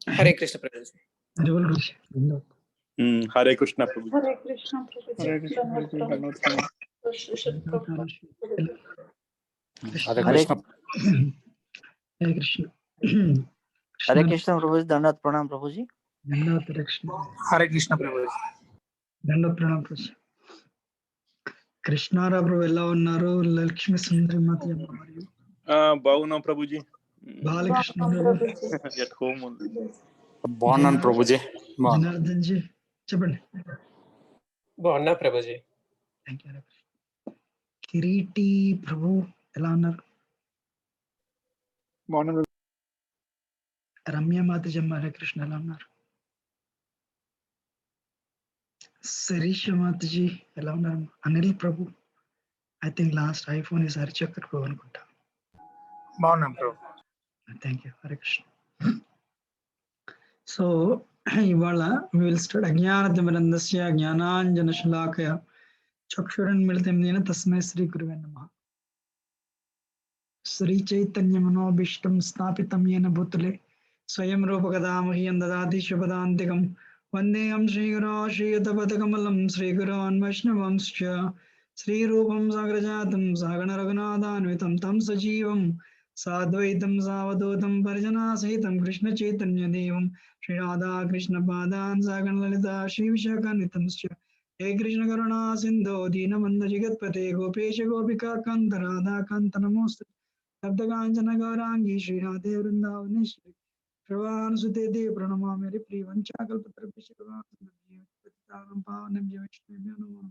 हरे कृष्ण प्रभु जी। हरे कृष्ण प्रभु। हरे कृष्ण प्रभु जी। हरे कृष्ण प्रभु जी, धन्यवाद प्रणाम। हरे हरे कृष्ण। हरे कृष्ण। हरे कृष्ण प्रभु जी, दंडवत प्रणाम प्रभु जी। धन्यवाद कृष्ण। हरे कृष्ण प्रभु जी। धन्यवाद प्रणाम प्रभु जी। కృష్ణారా ప్రభు ఎలా ఉన్నారు? లక్ష్మీ సుందరి మాత మరియు బాగున్నాం ప్రభుజీ. బాలకృష్ణ ప్రభు ఎట్ హోమ్ ఉంది. బాగున్నాను ప్రభుజీ. జనార్దన్ జీ చెప్పండి. బాగున్నా ప్రభుజీ. థాంక్యూ. కిరీటి ప్రభు ఎలా ఉన్నారు? బాగున్నాను. రమ్య మాత జమ్మ హరే కృష్ణ ఎలా ఉన్నారు? శిరీష మాతజీ ఎలా ఉన్నారు? Anil Prabhu I think last iPhone is Harichakra Prabhu అనుకుంటా. బాగున్నాం Prabhu. Thank you. Hare Krishna. So ఇవాళ విల్ స్టార్ట్ అజ్ఞానతిమిరంధస్య జ్ఞానాంజనశలాకయ చక్షురున్మిళితం తస్మై శ్రీ గురువే నమః. శ్రీ చైతన్య మనోభీష్టం స్థాపితం येन భూతలే స్వయం రూపకదా మహ్యం దదాతి శుభదాంతికం. వందేహం శ్రీగురో శ్రీయుతపదకమలం శ్రీగురోన్ వైష్ణవంశ్చ శ్రీరూపం సాగ్రజాతం సాగణ రఘునాథాన్వితం తం సజీవం సాద్వైతం సావధూతం పరిజనా సహితం కృష్ణ చైతన్య దేవం శ్రీ రాధా కృష్ణ పాదాన్ సాగణ లలిత శ్రీ విశాఖాన్వితం హే కృష్ణ కరుణా సింధో దీనబంధ జగత్పతే గోపేశ గోపికా కాంత రాధా కాంత నమోస్తు సప్తకాంచన గౌరాంగి శ్రీరాధే వృందావనేశ్వరి శ్రవాణసుతే దేవ ప్రణమామి ప్రియవంచాకల్పతరుభ్యశ్చరణం పావనం జయ నమో.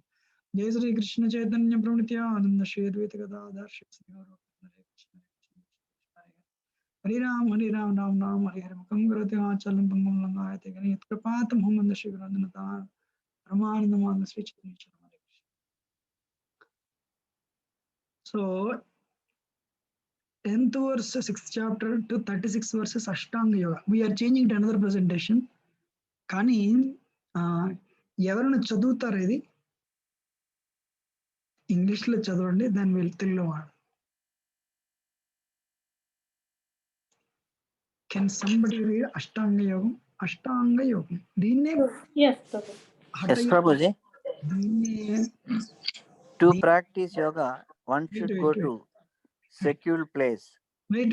జయ శ్రీ కృష్ణ చైతన్య ప్రవృత్యానంద శ్రీ అద్వైత గదాధర్ శ్రీ హరి రామ రామ రామ హరి హరి ముఖం కరోతి వాచాలం పంగం లంఘాయతే గణయత్ కృపాత్ ముహమ్మద్ శ్రీ గ్రంథనత పరమానందమాన Shri Chaitanya. So 10th verse 6th chapter to 36 verses Ashtanga Yoga. We are changing to another presentation. కానీ ఎవరైనా చదువుతారు ఇది ఇంగ్లీష్లో చదవండి, దాని వీళ్ళు తెలుగులో వాడు. కెన్ సంబడి రీడ్ అష్టాంగ యోగం? అష్టాంగ యోగం దీన్నే ప్రభుజీ. దీన్నే to practice yoga one should go to secure place. Wait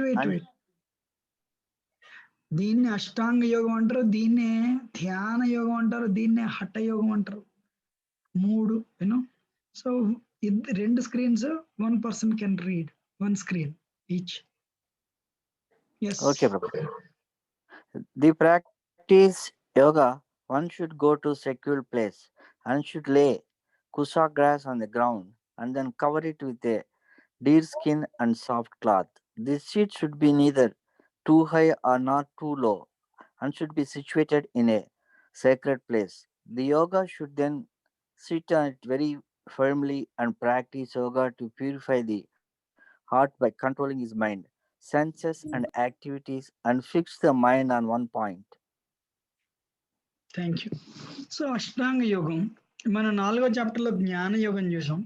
దీన్ని అష్టాంగ యోగం అంటారు, దీన్నే ధ్యాన యోగం అంటారు, దీన్నే హఠ యోగం అంటారు. మూడు యూనో. సో రెండు screens, one person can read one screen each. Okay, Prabhu. The practice yoga, one should go to secure place and should lay kusa grass on the ground and then cover it with a deer skin and soft cloth. This sheet should be neither too high or not too low and should be situated in a sacred place. The yoga should then sit on it very firmly and practice yoga to purify the heart by controlling his mind, senses, and activities and fix the mind on one point. Thank you. So అష్టాంగ యోగం మనం 4వ చాప్టర్లో జ్ఞాన యోగం చూసాం.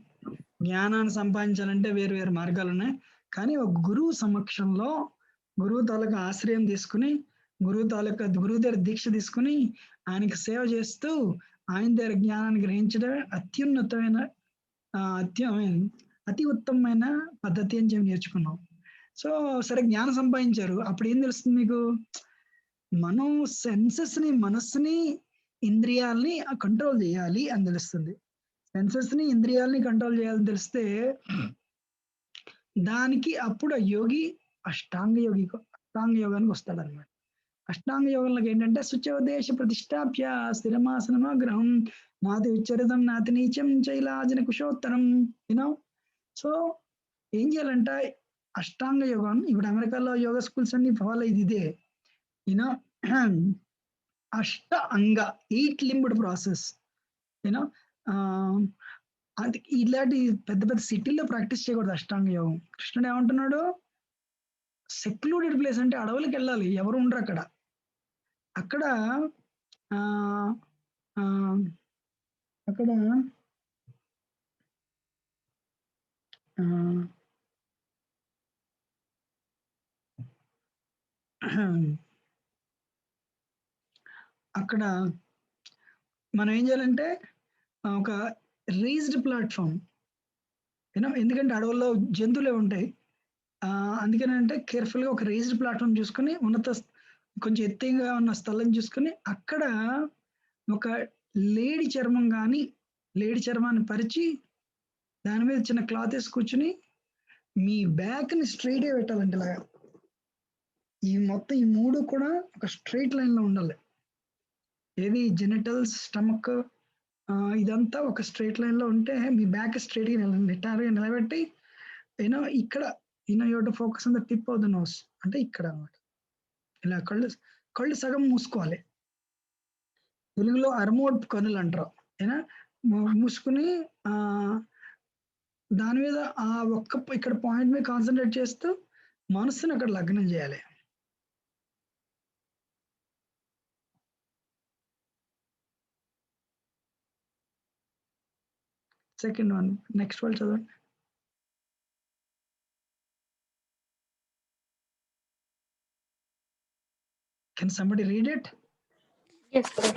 జ్ఞానాన్ని సంపాదించాలంటే వేరు వేరు మార్గాలు ఉన్నాయి, కానీ ఒక గురువు సమక్షంలో గురువు తాలూకా ఆశ్రయం తీసుకుని గురువు దగ్గర దీక్ష తీసుకుని ఆయనకి సేవ చేస్తూ ఆయన దగ్గర జ్ఞానాన్ని గ్రహించడం అత్యున్నతమైన అతి ఉత్తమమైన పద్ధతి అని చెప్పి నేర్చుకున్నాం. సో సరే జ్ఞానం సంపాదించారు, అప్పుడు ఏం తెలుస్తుంది మీకు? మనం సెన్సెస్ ని, మనస్సుని, ఇంద్రియాలని కంట్రోల్ చేయాలి అని తెలుస్తుంది. సెన్సెస్ ని, ఇంద్రియాలని కంట్రోల్ చేయాలని తెలిస్తే దానికి అప్పుడు యోగి అష్టాంగ యోగానికి వస్తాడు అనమాట. అష్టాంగ యోగంలోకి ఏంటంటే శుచోదేశ ప్రతిష్టాప్య స్థిరమాసనమాగ్రహం నాతి విచరితం నాతి నీచం చైలాజన కుశోత్తరం. యూనో. సో ఏం చేయాలంట అష్టాంగ యోగం, ఇప్పుడు అమెరికాలో యోగా స్కూల్స్ అన్ని ఫాలో ఇదే. యూనో అష్ట అంగ 8 లింబ్డ్ ప్రాసెస్. యూనో అది ఇలాంటి పెద్ద పెద్ద సిటీల్లో ప్రాక్టీస్ చేయకూడదు అష్టాంగ యోగం. కృష్ణుడు ఏమంటున్నాడు? సెక్లూడెడ్ ప్లేస్ అంటే అడవులకి వెళ్ళాలి, ఎవరు ఉండరు అక్కడ. అక్కడ అక్కడ అక్కడ మనం ఏం చేయాలంటే ఒక రేజ్డ్ ప్లాట్ఫామ్, ఎందుకంటే అడవుల్లో జంతువులే ఉంటాయి. అందుకనంటే కేర్ఫుల్గా ఒక రేజ్డ్ ప్లాట్ఫామ్ చూసుకొని కొంచెం ఎత్తుగా ఉన్న స్థలం చూసుకొని అక్కడ ఒక లేడి చర్మం కానీ లేడి చర్మాన్ని పరిచి దాని మీద చిన్న క్లాత్ వేసి కూర్చుని మీ బ్యాక్ని స్ట్రైట్గా పెట్టాలంటే ఇలాగా ఈ మూడు కూడా ఒక స్ట్రైట్ లైన్లో ఉండాలి. ఏది జెనిటల్స్, స్టమక్, ఇదంతా ఒక స్ట్రైట్ లైన్లో ఉంటే మీ బ్యాక్ స్ట్రైట్గా నిటారుగా నిలబెట్టి ఇక్కడ you to focus on the tip of the nose, అంటే ఇక్కడ అన్నమాట. ఇలా కళ్ళు సగం మూసుకోవాలి. తెలుగులో అరమోడ్ కనులు అంటారు. మూసుకుని దాని మీద ఆ ఇక్కడ పాయింట్ మీద కాన్సన్ట్రేట్ చేస్తూ మనసుని అక్కడ లగ్నం చేయాలి. సెకండ్ వన్, నెక్స్ట్ వాళ్ళు చదవండి. Can somebody read it? Yes, sir.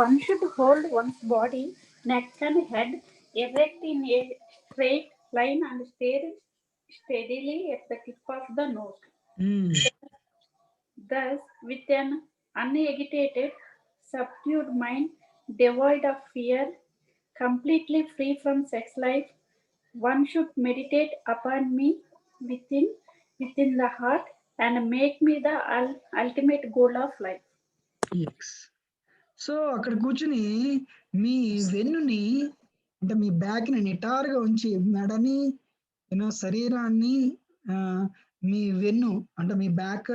One should hold one's body, neck and head erect in a straight line and stare steadily at the tip of the nose. Thus, with an unagitated, subdued mind, devoid of fear, completely free from sex life, one should meditate upon me within the heart and make me the ultimate goal of life. Yes. So అక్కడ కూర్చుని మీ వెన్నుని అంటే మీ బ్యాక్ని నిటారుగా ఉంచి మెడని శరీరాన్ని మీ వెన్ను అంటే మీ back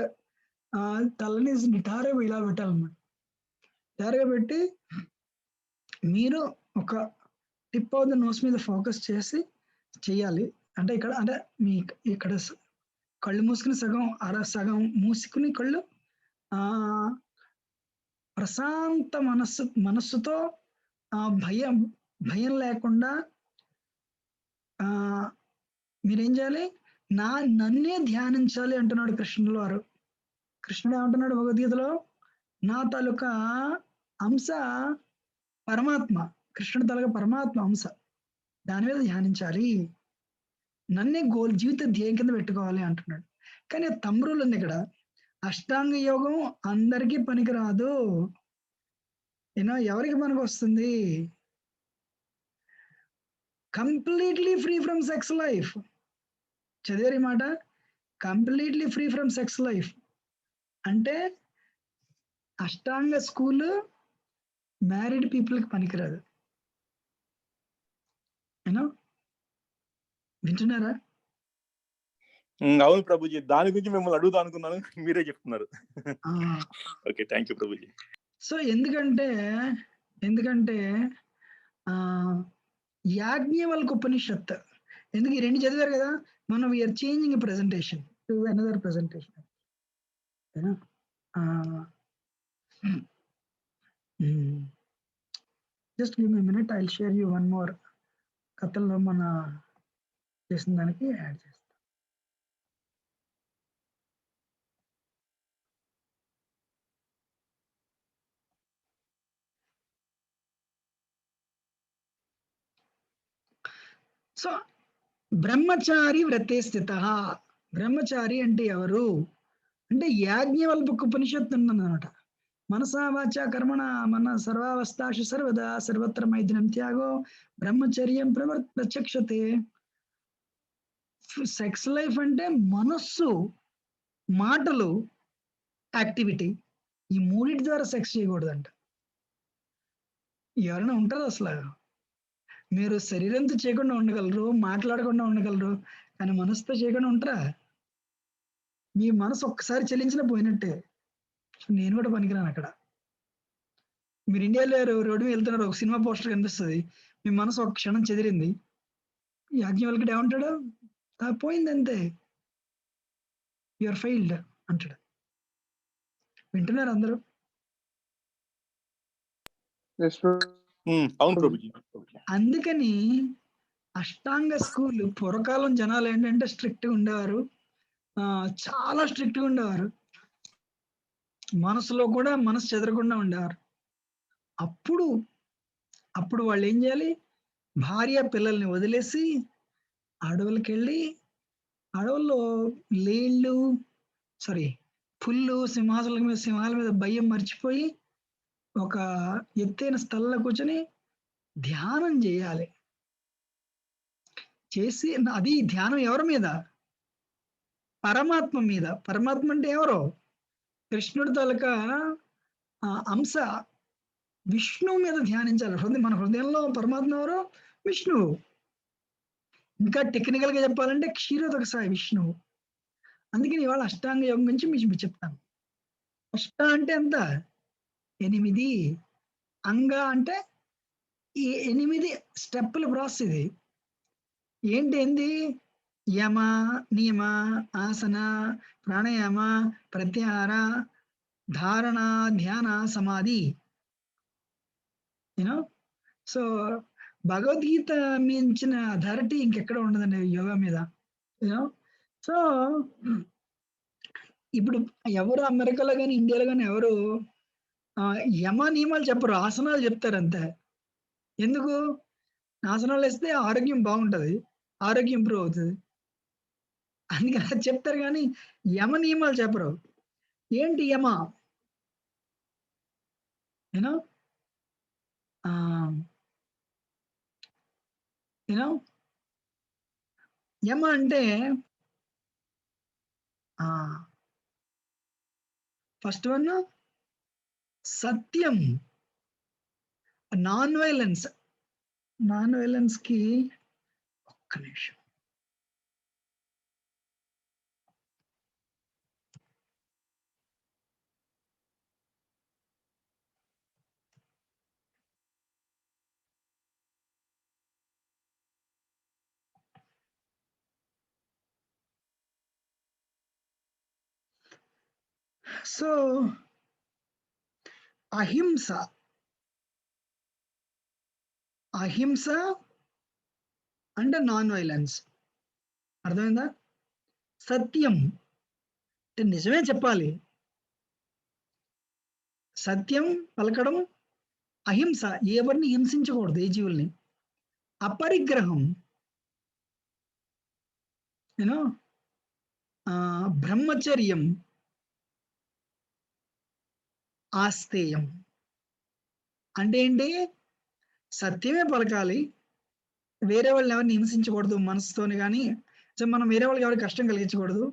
తలని నిటారుగా ఇలా పెట్టాలన్నమాట. నిటారుగా పెట్టి మీరు ఒక టిప్ ఆఫ్ ద నోస్ మీద ఫోకస్ చేసి చెయ్యాలి. అంటే మీ ఇక్కడ కళ్ళు మూసుకుని సగం మూసుకుని కళ్ళు ప్రశాంత మనస్సుతో భయం లేకుండా మీరేం చేయాలి, నన్నే ధ్యానించాలి అంటున్నాడు కృష్ణుడు వారు. కృష్ణుడు ఏమంటున్నాడు భగవద్గీతలో, నా తాలూకా అంశ పరమాత్మ, కృష్ణుడు తాలూకా పరమాత్మ అంశ, దాని మీద ధ్యానించాలి, నన్నే జీవిత ధ్యేయం కింద పెట్టుకోవాలి అంటున్నాడు. కానీ తమ్ముళ్ళు ఉంది ఇక్కడ. అష్టాంగ యోగం అందరికీ పనికిరాదు. ఎవరికి పనికి వస్తుంది? Completely free from sex life. చదివారు ఈ మాట? Completely free from sex life అంటే అష్టాంగ స్కూల్ మ్యారీడ్ పీపుల్కి పనికిరాదు. వింటున్నారా? అవును ప్రభుజీ, దాని గురించి మిమ్మల్ని అడుగుతా అనుకున్నాను, మీరే చెప్తున్నారు. Okay, thank you Prabhuji. So ఎందుకంటే యాజ్ఞవల్క్య ఉపనిషత్, ఎందుకు ఈ రెండు చదివారు కదా, మనం we are changing presentation to another presentation. Just give me minute, I will share you one more. కథల్లో మన చేసిన దానికి యాడ్ చేస్తాం. సో బ్రహ్మచారి వ్రతే స్థిత. బ్రహ్మచారి అంటే ఎవరు అంటే యాజ్ఞవల్క్య ఉపనిషత్తు ఉందన్నమాట. మనసా వాచ కర్మణ మన సర్వావస్థాషు సర్వదా సర్వత్ర మైథునం త్యాగో బ్రహ్మచర్యం ప్రచక్షతే. సెక్స్ లైఫ్ అంటే మనస్సు, మాటలు, యాక్టివిటీ, ఈ మూడింటి ద్వారా సెక్స్ చేయకూడదంట. ఎవరైనా ఉంటారు అసలు? మీరు శరీరంతో చేయకుండా ఉండగలరు, మాట్లాడకుండా ఉండగలరు, కానీ మనసుతో చేయకుండా ఉంటారా? మీ మనసు ఒక్కసారి చెల్లించిన పోయినట్టే. నేను కూడా పనికిరాను అక్కడ. మీరు ఇండియాలో రోడ్డు మీద వెళ్తున్నారు, ఒక సినిమా పోస్టర్ కనిపిస్తుంది, మీ మనసు ఒక క్షణం చెదిరింది, యాజ్ఞవల్క్యుడు ఏమంటాడు? పోయింది అంతే, యూఆర్ ఫెయిల్డ్ అంటాడు. వింటున్నారు అందరూ? అందుకని అష్టాంగ స్కూల్ పూర్వకాలం జనాలు ఏంటంటే స్ట్రిక్ట్గా ఉండేవారు, చాలా స్ట్రిక్ట్గా ఉండేవారు. మనసులో కూడా మనసు చెదరకుండా ఉండేవారు. అప్పుడు అప్పుడు వాళ్ళు ఏం చేయాలి? భార్య పిల్లల్ని వదిలేసి అడవులకెళ్ళి అడవుల్లో లేళ్ళు పుల్లు సింహాల మీద భయం మర్చిపోయి ఒక ఎత్తైన స్థలంలో కూర్చొని ధ్యానం చేయాలి. చేసి అది ధ్యానం ఎవరి మీద? పరమాత్మ మీద. పరమాత్మ అంటే ఎవరు? కృష్ణుడి తాలూకా అంశ విష్ణువు మీద ధ్యానించాలి. మన హృదయంలో పరమాత్మ ఎవరు? విష్ణువు. ఇంకా టెక్నికల్ గా చెప్పాలంటే క్షీరోదక సాయి విష్ణువు. అందుకని ఇవాళ అష్టాంగ యోగం గురించి మీకు చెప్తాను. అష్ట అంటే ఎంత? 8. అంగ అంటే ఈ 8 స్టెప్పుల ప్రాసెస్ ఇది. ఏంటి? యమ, నియమ, ఆసన, ప్రాణాయామ, ప్రత్యాహార, ధారణ, ధ్యాన, సమాధి. యూనో సో భగవద్గీత మించిన అథారిటీ ఇంకెక్కడ ఉండదండి యోగా మీద. యూనో సో ఇప్పుడు ఎవరు అమెరికాలో కానీ ఇండియాలో కానీ ఎవరు యమ నియమాలు చెప్పరు, ఆసనాలు చెప్తారు అంతే. ఎందుకు? ఆసనాలు వేస్తే ఆరోగ్యం బాగుంటది, ఆరోగ్యం ఇంప్రూవ్ అవుతుంది. అందుకని అది చెప్తారు కానీ యమ నియమాలు చెప్పరు. ఏంటి యమ? యూనో యూనో యమ అంటే ఫస్ట్ వన్ సత్యం, నాన్ వైలెన్స్. నాన్ వైలెన్స్ కి ఒక్క నిమిషం. సో అహింస అంటే నాన్ వైలెన్స్. అర్థమైందా? సత్యం అంటే నిజమే చెప్పాలి, సత్యం పలకడం. అహింస, ఎవరిని హింసించకూడదు, ఏ జీవుల్ని. అపరిగ్రహం, యూనో బ్రహ్మచర్యం, ఆస్తేయం. అంటే ఏంటి? సత్యమే పలకాలి, వేరే వాళ్ళని ఎవరిని హింసించకూడదు మనసుతోని. కానీ మనం వేరే వాళ్ళకి ఎవరికి కష్టం కలిగించకూడదు,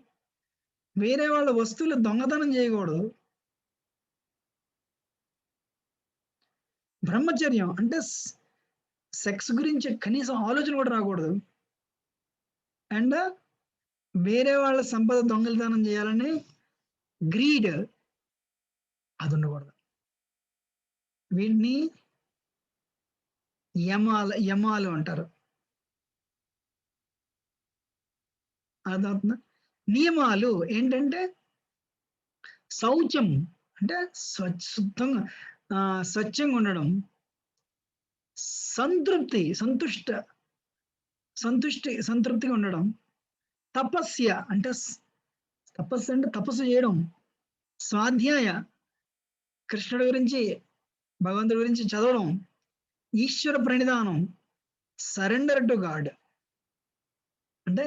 వేరే వాళ్ళ వస్తువులు దొంగతనం చేయకూడదు. బ్రహ్మచర్యం అంటే సెక్స్ గురించి కనీసం ఆలోచన కూడా రాకూడదు. అండ్ వేరే వాళ్ళ సంపద దొంగతనం చేయాలని గ్రీడ్, అది ఉండకూడదు. వీటిని యమాలు అంటారు. అర్థమవుతుందా? నియమాలు ఏంటంటే శౌచం అంటే స్వచ్ఛంగా ఉండడం, సంతృప్తిగా ఉండడం, తపస్య అంటే తపస్సు చేయడం, స్వాధ్యాయ కృష్ణుడి గురించి భగవంతుడి గురించి చదవడం, ఈశ్వర ప్రణిధానం, సరెండర్ టు గాడ్. అంటే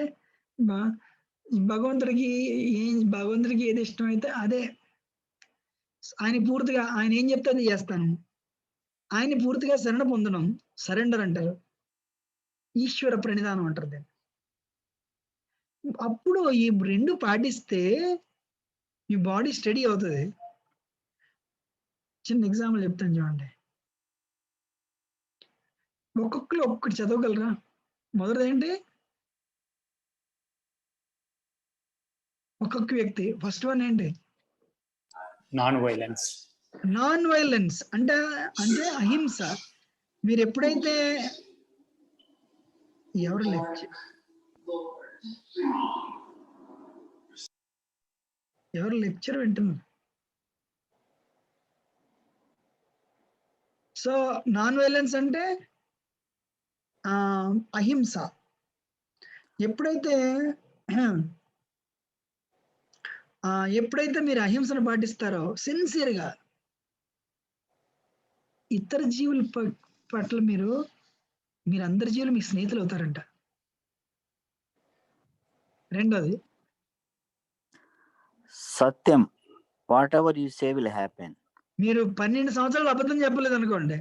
భగవంతుడికి ఏది ఇష్టమైతే అదే, ఆయన ఏం చెప్తే అది చేస్తాను, ఆయన పూర్తిగా శరణ పొందడం సరెండర్ అంటారు, ఈశ్వర ప్రణిధానం అంటారు దాన్ని. అప్పుడు ఈ 2 పాటిస్తే మీ బాడీ స్టడీ అవుతుంది. చిన్న ఎగ్జాంపుల్ చెప్తాను చూడండి. ఒక్కొక్కరు ఒక్కటి చదవగలరా? మొదటిది ఏంటి? ఒక్కొక్క వ్యక్తి. ఫస్ట్ వన్ ఏంటి? Non violence. నాన్ వైలెన్స్ అంటే అహింస. మీరు ఎప్పుడైతే ఎవరు లెక్చర్ వింటున్నారు? సో నాన్ వైలెన్స్ అంటే అహింస. ఎప్పుడైతే ఎప్పుడైతే మీరు అహింసను పాటిస్తారో సిన్సియర్గా ఇతర జీవుల పట్ల మీరు అందరి జీవులు మీకు స్నేహితులు అవుతారంట. రెండోది Satyam, whatever you say will happen. మీరు 12 సంవత్సరాలు అబద్ధం చెప్పలేదు అనుకోండి,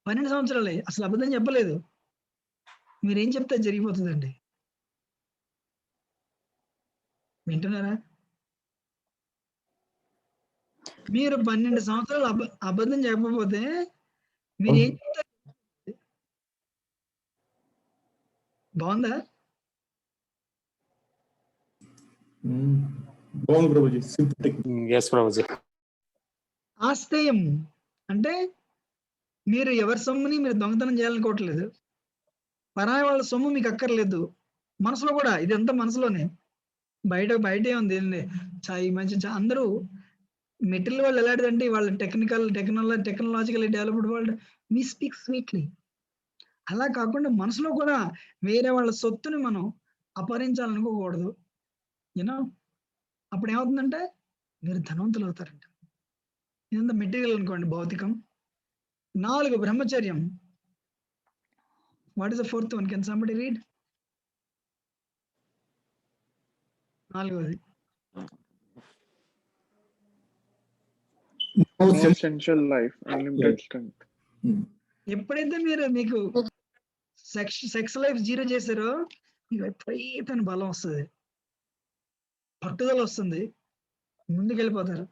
12 సంవత్సరాలే అసలు అబద్ధం చెప్పలేదు, మీరేం చెప్తే జరిగిపోతుందండి. వింటున్నారా? మీరు 12 సంవత్సరాలు అబద్ధం చెప్పకపోతే మీరు ఏం చెప్తారు? బాగుందా? బాగుంది Prabhuji, simple technique. Yes Prabhuji. ఆస్తేయం అంటే మీరు ఎవరి సొమ్ముని మీరు దొంగతనం చేయాలనుకోవట్లేదు, పరాయి వాళ్ళ సొమ్ము మీకు అక్కర్లేదు. మనసులో కూడా ఇదంతా మనసులోనే, బయటే ఉంది. ఈ మధ్య అందరూ మెటీరియల్ వాళ్ళు ఎలాంటిదంటే వాళ్ళ technological developed world we speak sweetly. అలా కాకుండా మనసులో కూడా వేరే వాళ్ళ సొత్తుని మనం అపహరించాలనుకోకూడదు. యూనో అప్పుడు ఏమవుతుందంటే మీరు ధనవంతులు అవుతారంట. ఇదంతా మెటీరియల్ అనుకోండి, భౌతికం. 4 బ్రహ్మచర్యం. What is the fourth one? Can somebody read? 4వది No sensual life, unlimited strength. ఎప్పుడైతే మీకు సెక్స్ లైఫ్ 0 చేశారో మీకు విపరీతమైన బలం వస్తుంది, పట్టుదల వస్తుంది, ముందుకెళ్ళిపోతారు.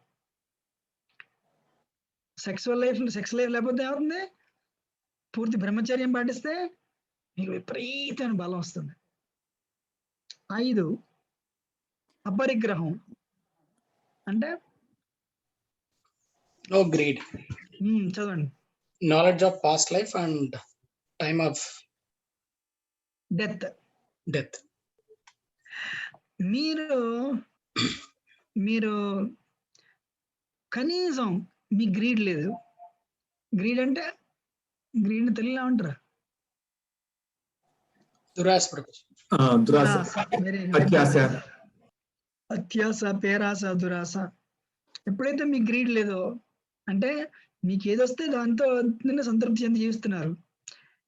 సెక్స్ లైఫ్ లేకపోతే ఏమవుతుంది? పూర్తి బ్రహ్మచర్యం పాటిస్తే మీకు విపరీతమైన బలం వస్తుంది. 5 అపరిగ్రహం అంటే No greed. చదవండి. Knowledge of past life and time of death. మీరు కనీసం మీ గ్రీడ్ లేదు. గ్రీడ్ అంటే గ్రీడ్ తెలుగులో అంటారా? దురాశ. అత్యాస, పేరాస, దురాస. ఎప్పుడైతే మీ గ్రీడ్ లేదో అంటే మీకు ఏదొస్తే దాంతో సంతృప్తి చెంది జీవిస్తున్నారు,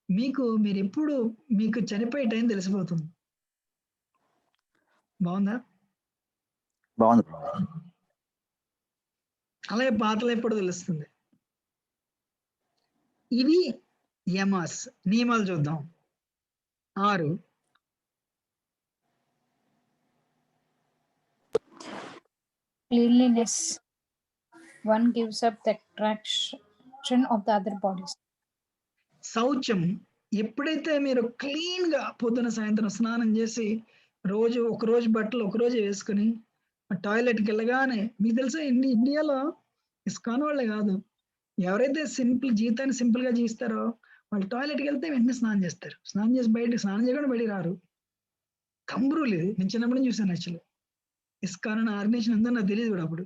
మీరు ఎప్పుడు మీకు చనిపోయే టైం తెలిసిపోతుంది. బాగుందా? బాగుంది. అలాగే పాతలు ఎప్పుడు తెలుస్తుంది. ఇవి యమాస్, నియమాలు. చూద్దాం. 6 cleanliness. One gives up the attraction of the other bodies. శౌచం. ఎప్పుడైతే మీరు క్లీన్ గా పొద్దున సాయంత్రం స్నానం చేసి ఒక రోజు బట్టలు ఒక రోజు వేసుకుని టాయిలెట్కి వెళ్ళగానే, మీకు తెలుసా ఇండియాలో ఇస్కాన్ వాళ్ళే కాదు, ఎవరైతే జీవితాన్ని సింపుల్ గా జీవిస్తారో వాళ్ళు టాయిలెట్కి వెళ్తే వెంటనే స్నానం చేస్తారు. స్నానం చేసి స్నానం చేయకుండా బయటికి రారు. కంబ్రూలు ఇది నేను చిన్నప్పటి నుంచి చూసాను. యాక్చువల్లీ ఇస్కాన్ అనే ఆర్గనైజేషన్ ఉందని నాకు తెలియదు కూడా అప్పుడు.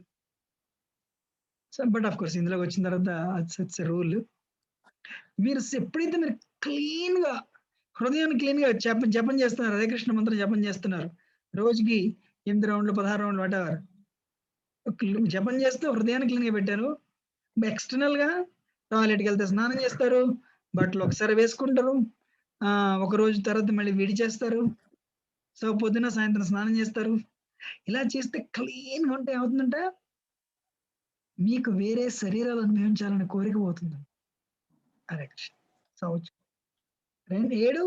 సో బట్ ఆఫ్ కోర్స్ ఇందులోకి వచ్చిన తర్వాత ఇట్స్ రూల్. మీరు ఎప్పుడైతే మీరు క్లీన్ గా హృదయాన్ని క్లీన్ గా జపం చేస్తున్నారు, హరే కృష్ణ మంత్రం జపం చేస్తున్నారు, రోజుకి 8 రౌండ్లు 16 రౌండ్లు వాటెవర్ జపం చేస్తూ హృదయాన్ని క్లీన్ గా పెట్టారు. ఎక్స్టర్నల్ గా టాయిలెట్కి వెళ్తే స్నానం చేస్తారు, బట్టలు ఒకసారి వేసుకుంటారు, ఒక రోజు తర్వాత మళ్ళీ విడి చేస్తారు, సో పొద్దున సాయంత్రం స్నానం చేస్తారు. ఇలా చేస్తే క్లీన్ గా ఉంటే ఏమవుతుందంటే మీకు వేరే శరీరాలు అనుభవించాలని కోరిక పోతుంది. కరెక్ట్. 7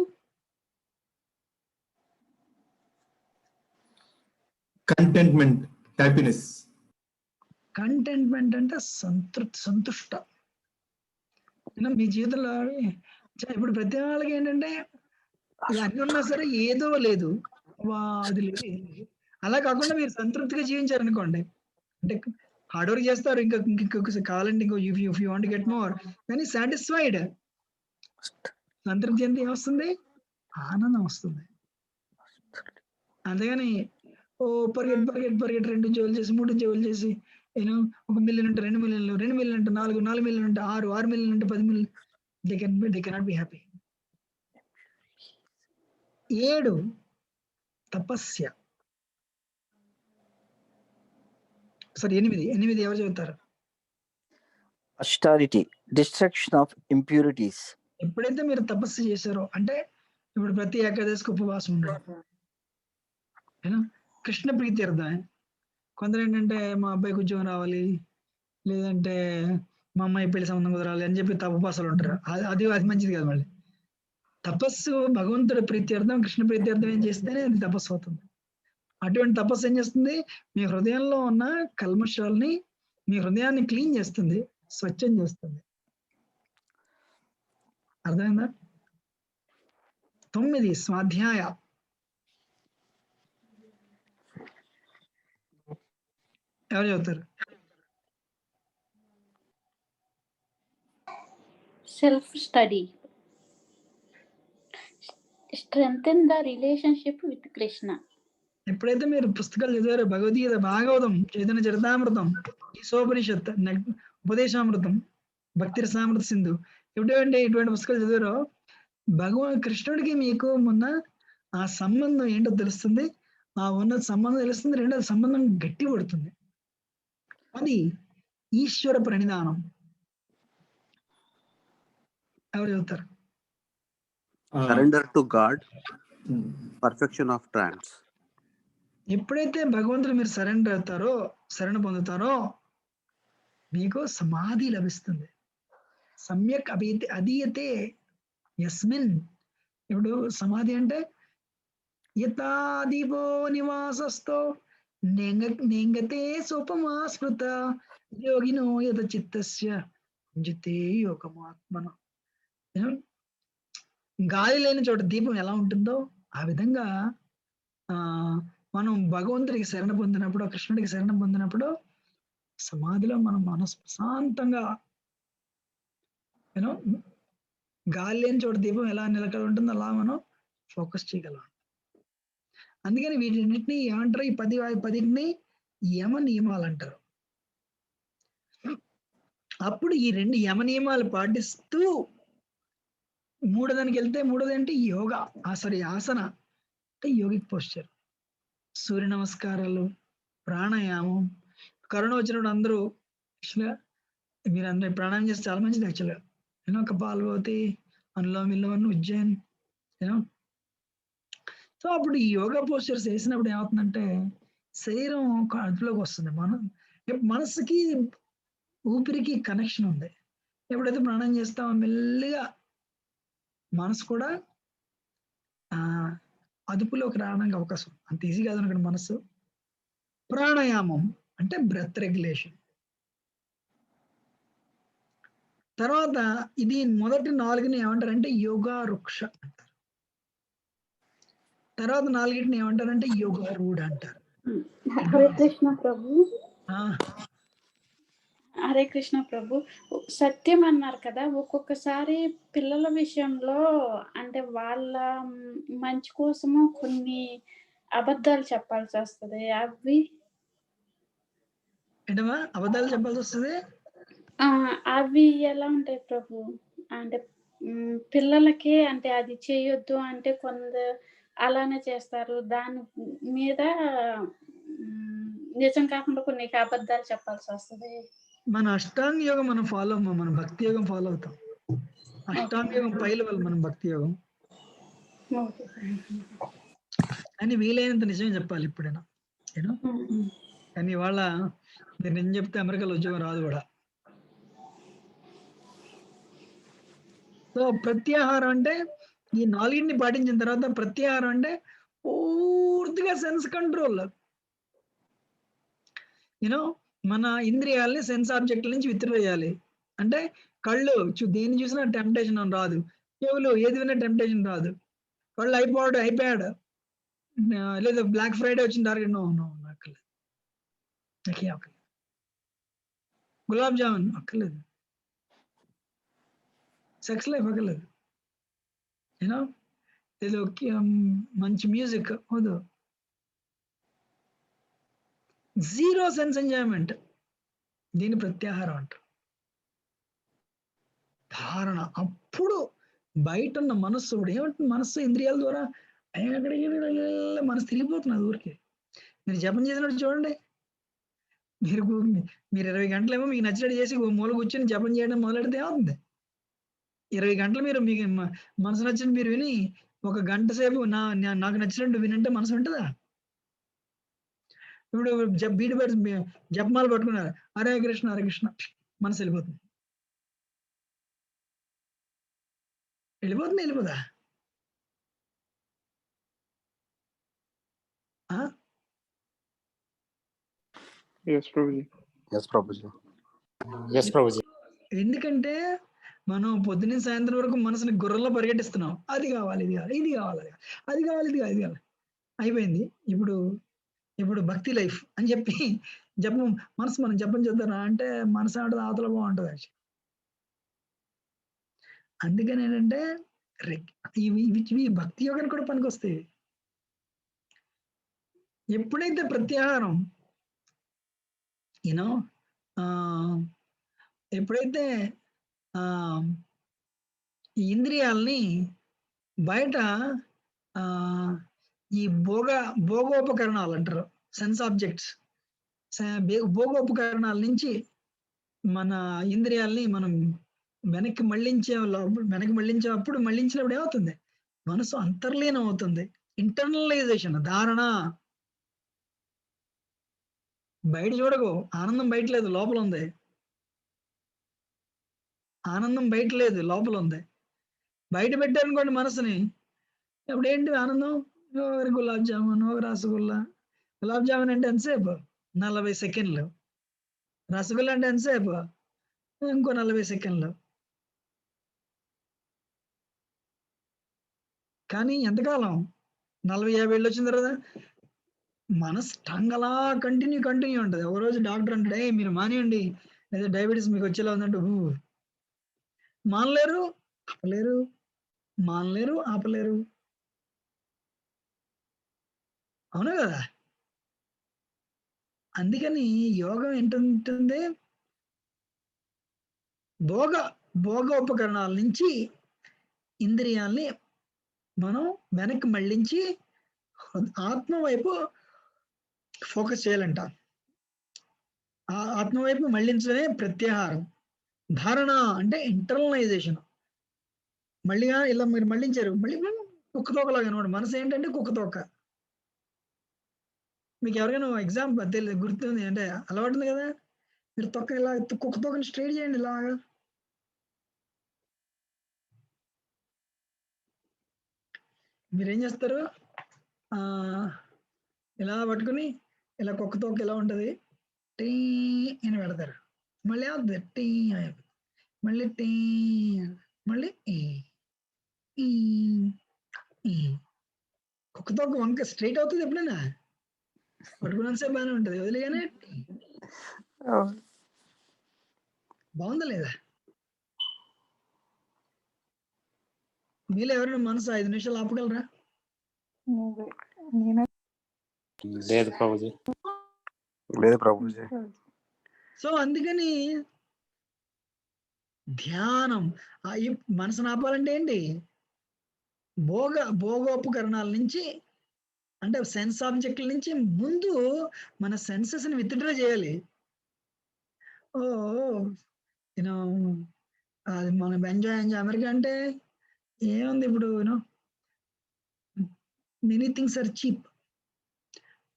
contentment, happiness. కంటెంట్మెంట్ అంటే సంతుష్ట. మీ జీవితంలో ఇప్పుడు ప్రతి వాళ్ళకి ఏంటంటే అన్ని ఉన్నా సరే ఏదో లేదు, అది లేదు. అలా కాకుండా మీరు సంతృప్తిగా జీవించారనుకోండి, అంటే హార్డ్ వర్క్ చేస్తారు, ఇంకొక కావాలంటే if you want get more, కానీ సాటిస్ఫైడ్, సంతృప్తి చెంది ఏమొస్తుంది? ఆనందం వస్తుంది. అంతేగాని పరిగెట్ 2 జోలు చేసి 3 జోలు చేసి 1 మిలియన్ అంటే 2 మిలియన్లు, 2 మిలియన్ అంటే 4 మిలియన్ అంటే 6 మిలియన్ అంటే 10 million, they cannot be happy. 7 తపస్య. సారీ 8 ఎవరు చదువుతారు? Austerity, destruction of impurities. ఎప్పుడైతే మీరు తపస్సు చేశారో అంటే ఇప్పుడు ప్రతి ఏకాదశికి ఉపవాసం ఉండడం, కృష్ణ ప్రీత్యర్థం. కొందరు ఏంటంటే మా అబ్బాయికి ఉద్యోగం రావాలి, లేదంటే మా అమ్మాయి పెళ్లి సంబంధం కుదరాలి అని చెప్పి ఉపవాసాలు ఉంటారు. అది మంచిది కాదు. మళ్ళీ తపస్సు భగవంతుడి ప్రీత్యర్థం, కృష్ణ ప్రీత్యర్థం ఏం చేస్తేనే అది తపస్సు అవుతుంది. అటువంటి తపస్సు ఏం చేస్తుంది? మీ హృదయంలో ఉన్న కల్మషాలని, మీ హృదయాన్ని క్లీన్ చేస్తుంది, స్వచ్ఛం చేస్తుంది. అర్థమైందా? 9 స్వాధ్యాయ. ఎవరు చదువుతారు? Self study. Strengthen the relationship with Krishna. ఎప్పుడైతే మీరు పుస్తకాలు చదివారో, భగవద్గీత, భాగవతం, చైతన్య చరితామృతం, ఈశోపనిషత్, ఉపదేశామృతం, భక్తి రసామృత సింధు, ఇటువంటి పుస్తకాలు చదివారో కృష్ణుడికి మీకు మొన్న ఆ సంబంధం ఏంటో తెలుస్తుంది. ఆ ఉన్న సంబంధం తెలుస్తుంది. రెండోది సంబంధం గట్టి పడుతుంది. అది ఈశ్వర ప్రణిధానం. ఎవరు చదువుతారు? Surrender to God, perfection of trance. ఎప్పుడైతే భగవంతుడు మీరు సరెండర్ అవుతారో, శరణ పొందుతారో, మీకు సమాధి లభిస్తుంది. సమ్యక్ అధీయతే యస్మిన్. ఇప్పుడు సమాధి అంటే యథాదీపో నివాసస్థో నేంగతే సోపమా స్మృత యోగినో యత చిత్తస్య జితే యోగమాత్మన. గాలి లేని చోట దీపం ఎలా ఉంటుందో ఆ విధంగా మనం భగవంతుడికి శరణ పొందినప్పుడు, కృష్ణుడికి శరణ పొందినప్పుడు సమాధిలో మనం మనసు ప్రశాంతంగా, గాలి లేని చోట దీపం ఎలా నిలకడ ఉంటుందో అలా మనం ఫోకస్ చేయగలం. అందుకని వీటిన్నిటిని ఏమంటారు? ఈ 10ని యమ నియమాలు అంటారు. అప్పుడు ఈ 2 యమ నియమాలు పాటిస్తూ మూడోదానికి వెళ్తే, మూడోది అంటే యోగా, ఆసన అంటే యోగిక్ పోస్చర్, సూర్య నమస్కారాలు, ప్రాణాయామం. కరోనా వచ్చినప్పుడు అందరూ మీరు అందరూ ప్రాణాయామం చేస్తే చాలా మంచిది. యాక్చువల్గా కపాలభాతి, అనులోమ విలోమ, ఉజ్జయిన్. సో అప్పుడు ఈ యోగా పోస్చర్స్ వేసినప్పుడు ఏమవుతుందంటే శరీరం అదుపులోకి వస్తుంది. మనసుకి ఊపిరికి కనెక్షన్ ఉంది. ఎప్పుడైతే ప్రాణాయామం చేస్తామో మెల్లిగా మనసు కూడా అదుపులోకి రావడానికి అవకాశం. అంత ఈజీ కాదు అనుకోండి మనసు. ప్రాణాయామం అంటే బ్రెత్ రెగ్యులేషన్. తర్వాత ఇది మొదటి 4ని ఏమంటారంటే యోగా వృక్ష అంటారు. తర్వాత 4ని ఏమంటారంటే యోగా రూఢ అంటారు. హరే కృష్ణ ప్రభు. ఆ హరే కృష్ణ ప్రభు. సత్యం అన్నారు కదా, ఒక్కొక్కసారి పిల్లల విషయంలో అంటే వాళ్ళ మంచి కోసము కొన్ని అబద్ధాలు చెప్పాల్సి వస్తుంది. ఏంటమ్మా అబద్ధాలు చెప్పాల్సి వస్తుంది? అవి ఎలా ఉంటాయి ప్రభు? అంటే పిల్లలకి అంటే అది చేయొద్దు అంటే కొందరు అలానే చేస్తారు. దాని మీద నిజం కాకుండా కొన్ని అబద్ధాలు చెప్పాల్సి వస్తుంది. మన అష్టాంగ యోగం మనం ఫాలో అవ్వం, మనం భక్తి యోగం ఫాలో అవుతాం. అష్టాంగ యోగం పైల వల్ల మనం భక్తి యోగం. అని వీలైనంత నిజమే చెప్పాలి ఎప్పుడైనా. కానీ ఇవాళ మీరు నిజం చెప్తే అమెరికాలో ఉద్యోగం రాదు కూడా. సో ప్రత్యాహారం అంటే ఈ 4ని పాటించిన తర్వాత ప్రత్యాహారం అంటే పూర్తిగా సెన్స్ కంట్రోల్. మన ఇంద్రియాలని సెన్స్ ఆబ్జెక్టుల నుంచి విత్డ్రా చేయాలి. అంటే కళ్ళు దేన్ని చూసినా టెంప్టేషన్ అని రాదు, చెవులు ఏది విన్నా టెంప్టేషన్ రాదు, కళ్ళు ఐప్యాడ్ లేదా బ్లాక్ ఫ్రైడే వచ్చిన టార్గెట్ అక్కర్లేదు, గులాబ్ జామున్ అక్కర్లేదు, సెక్స్ లైఫ్ అక్కర్లేదు, ఏదో మంచి మ్యూజిక్ వద్దు, జీరో సెన్స్ ఎంజాయ్మెంట్. దీని ప్రత్యాహారం అంటారు. ధారణ. అప్పుడు బయట ఉన్న మనస్సు ఇప్పుడు ఏమంటుంది? మనస్సు ఇంద్రియాల ద్వారా మనసు తిరిగిపోతున్నది ఊరికి. మీరు జపం చేసినట్టు చూడండి, మీరు 20 గంటలేమో మీకు నచ్చినట్టు చేసి ఓ మూల కూర్చొని జపం చేయడం మొదలెడితే ఏమవుతుంది? 20 గంటలు మీరు మీకు మనసు నచ్చినట్టు మీరు విని, ఒక గంట సేపు నాకు నచ్చినట్టు వినంటే మనసు ఉంటదా? ఇప్పుడు బీట్ బర్డ్స్ జపమాల పట్టుకున్నారు. హరే కృష్ణ హరే కృష్ణ మనసు వెళ్ళిపోతుంది. వెళ్ళిపోదా? Yes, Prabhuji. Yes, Prabhuji. Yes Prabhuji. ఎందుకంటే మనం పొద్దున్న సాయంత్రం వరకు మనసుని గుర్రల్లో పరిగెట్టిస్తున్నాం. అది కావాలి, ఇది కావాలి, ఇది కావాలి, అది కావాలి, ఇది కావాలి, ఇది కావాలి. అయిపోయింది. ఇప్పుడు భక్తి లైఫ్ అని చెప్పి జపం మనం జపం చేద్దాం అంటే మనసు అంటే అవతల బాగుంటుంది. అందుకని ఏంటంటే ఇవి భక్తి యోగానికి కూడా పనికొస్తాయి. ఎప్పుడైతే ప్రత్యాహారం యూనో ఎప్పుడైతే ఈ ఇంద్రియాలని బయట ఈ భోగోపకరణాలు అంటారు, సెన్స్ ఆబ్జెక్ట్స్, భోగోపకరణాల నుంచి మన ఇంద్రియాలని మనం వెనక్కి మళ్ళించినప్పుడు ఏమవుతుంది? మనసు అంతర్లీనం అవుతుంది. ఇంటర్నలైజేషన్, ధారణ. బయట చూడకు, ఆనందం బయట లేదు, లోపల ఉంది. ఆనందం బయట లేదు, లోపల ఉంది. బయట పెట్టారనుకోండి మనసుని, ఇప్పుడు ఏంటి ఆనందం? ఒక గులాబ్ జామున్, ఒక రసగుల్లా. గులాబ్ జామున్ అంటే ఎంతసేపు? 40 సెకండ్లు. రసగుల్లా అంటే ఎంతసేపు? ఇంకో 40 సెకండ్లు. కానీ ఎంతకాలం? 40-50 ఏళ్ళు వచ్చిన తర్వాత మనసు టంగ్ అలా కంటిన్యూ ఉంటుంది. ఒక రోజు డాక్టర్ అంటాడు, మీరు మానేయండి, లేదా డయాబెటీస్ మీకు వచ్చేలా ఉందంటే మానలేరు, ఆపలేరు, మానలేరు, ఆపలేరు. అవునా కదా? అందుకని యోగం ఏంటంటుంది? భోగోపకరణాల నుంచి ఇంద్రియాల్ని మనం వెనక్కి మళ్ళించి ఆత్మ వైపు ఫోకస్ చేయాలంట. ఆ ఆత్మ వైపు మళ్ళించడమే ప్రత్యాహారం. ధారణ అంటే ఇంటర్నలైజేషన్. మళ్ళీగా ఇలా మీరు మళ్ళించారు, మళ్ళీ కుక్కతోకలాగా అనమాట. మనసు ఏంటంటే కుక్కతోక. మీకు ఎవరికైనా ఎగ్జాంపుల్ తెలియదు, గుర్తుంది అంటే అలవాటుంది కదా, మీరు ఇలా కుక్కతోకని స్ట్రైట్ చేయండి ఇలాగా. మీరేం చేస్తారు? ఇలా పట్టుకుని ఇలా కుక్కతోక ఎలా ఉంటుంది, టీ అని పెడతారు. మళ్ళీ అవుతుంది టీ అయిపోతుంది, మళ్ళీ టీ, మళ్ళీ కుక్కతోక వంక స్ట్రైట్ అవుతుంది ఎప్పుడైనా? పట్టుకున్నంతసేపు బాగానే ఉంటుంది, వదిలేగానే బాగుందా లేదా? మీలో ఎవరైనా మనసు 5 నిమిషాలు ఆపగలరా? లేదు ప్రభుజీ. లేదు ప్రభుజీ. సో అందుకని ధ్యానం, ఈ మనసును ఆపాలంటే ఏంటి? భోగోపకరణాల నుంచి, అంటే సెన్స్ ఆబ్జెక్టుల నుంచి ముందు మన సెన్సెస్ ని విత్డ్రా చేయాలి. యూనో అది మనం ఎంజాయ్ అమెరికా అంటే ఏముంది ఇప్పుడు, you know many things are cheap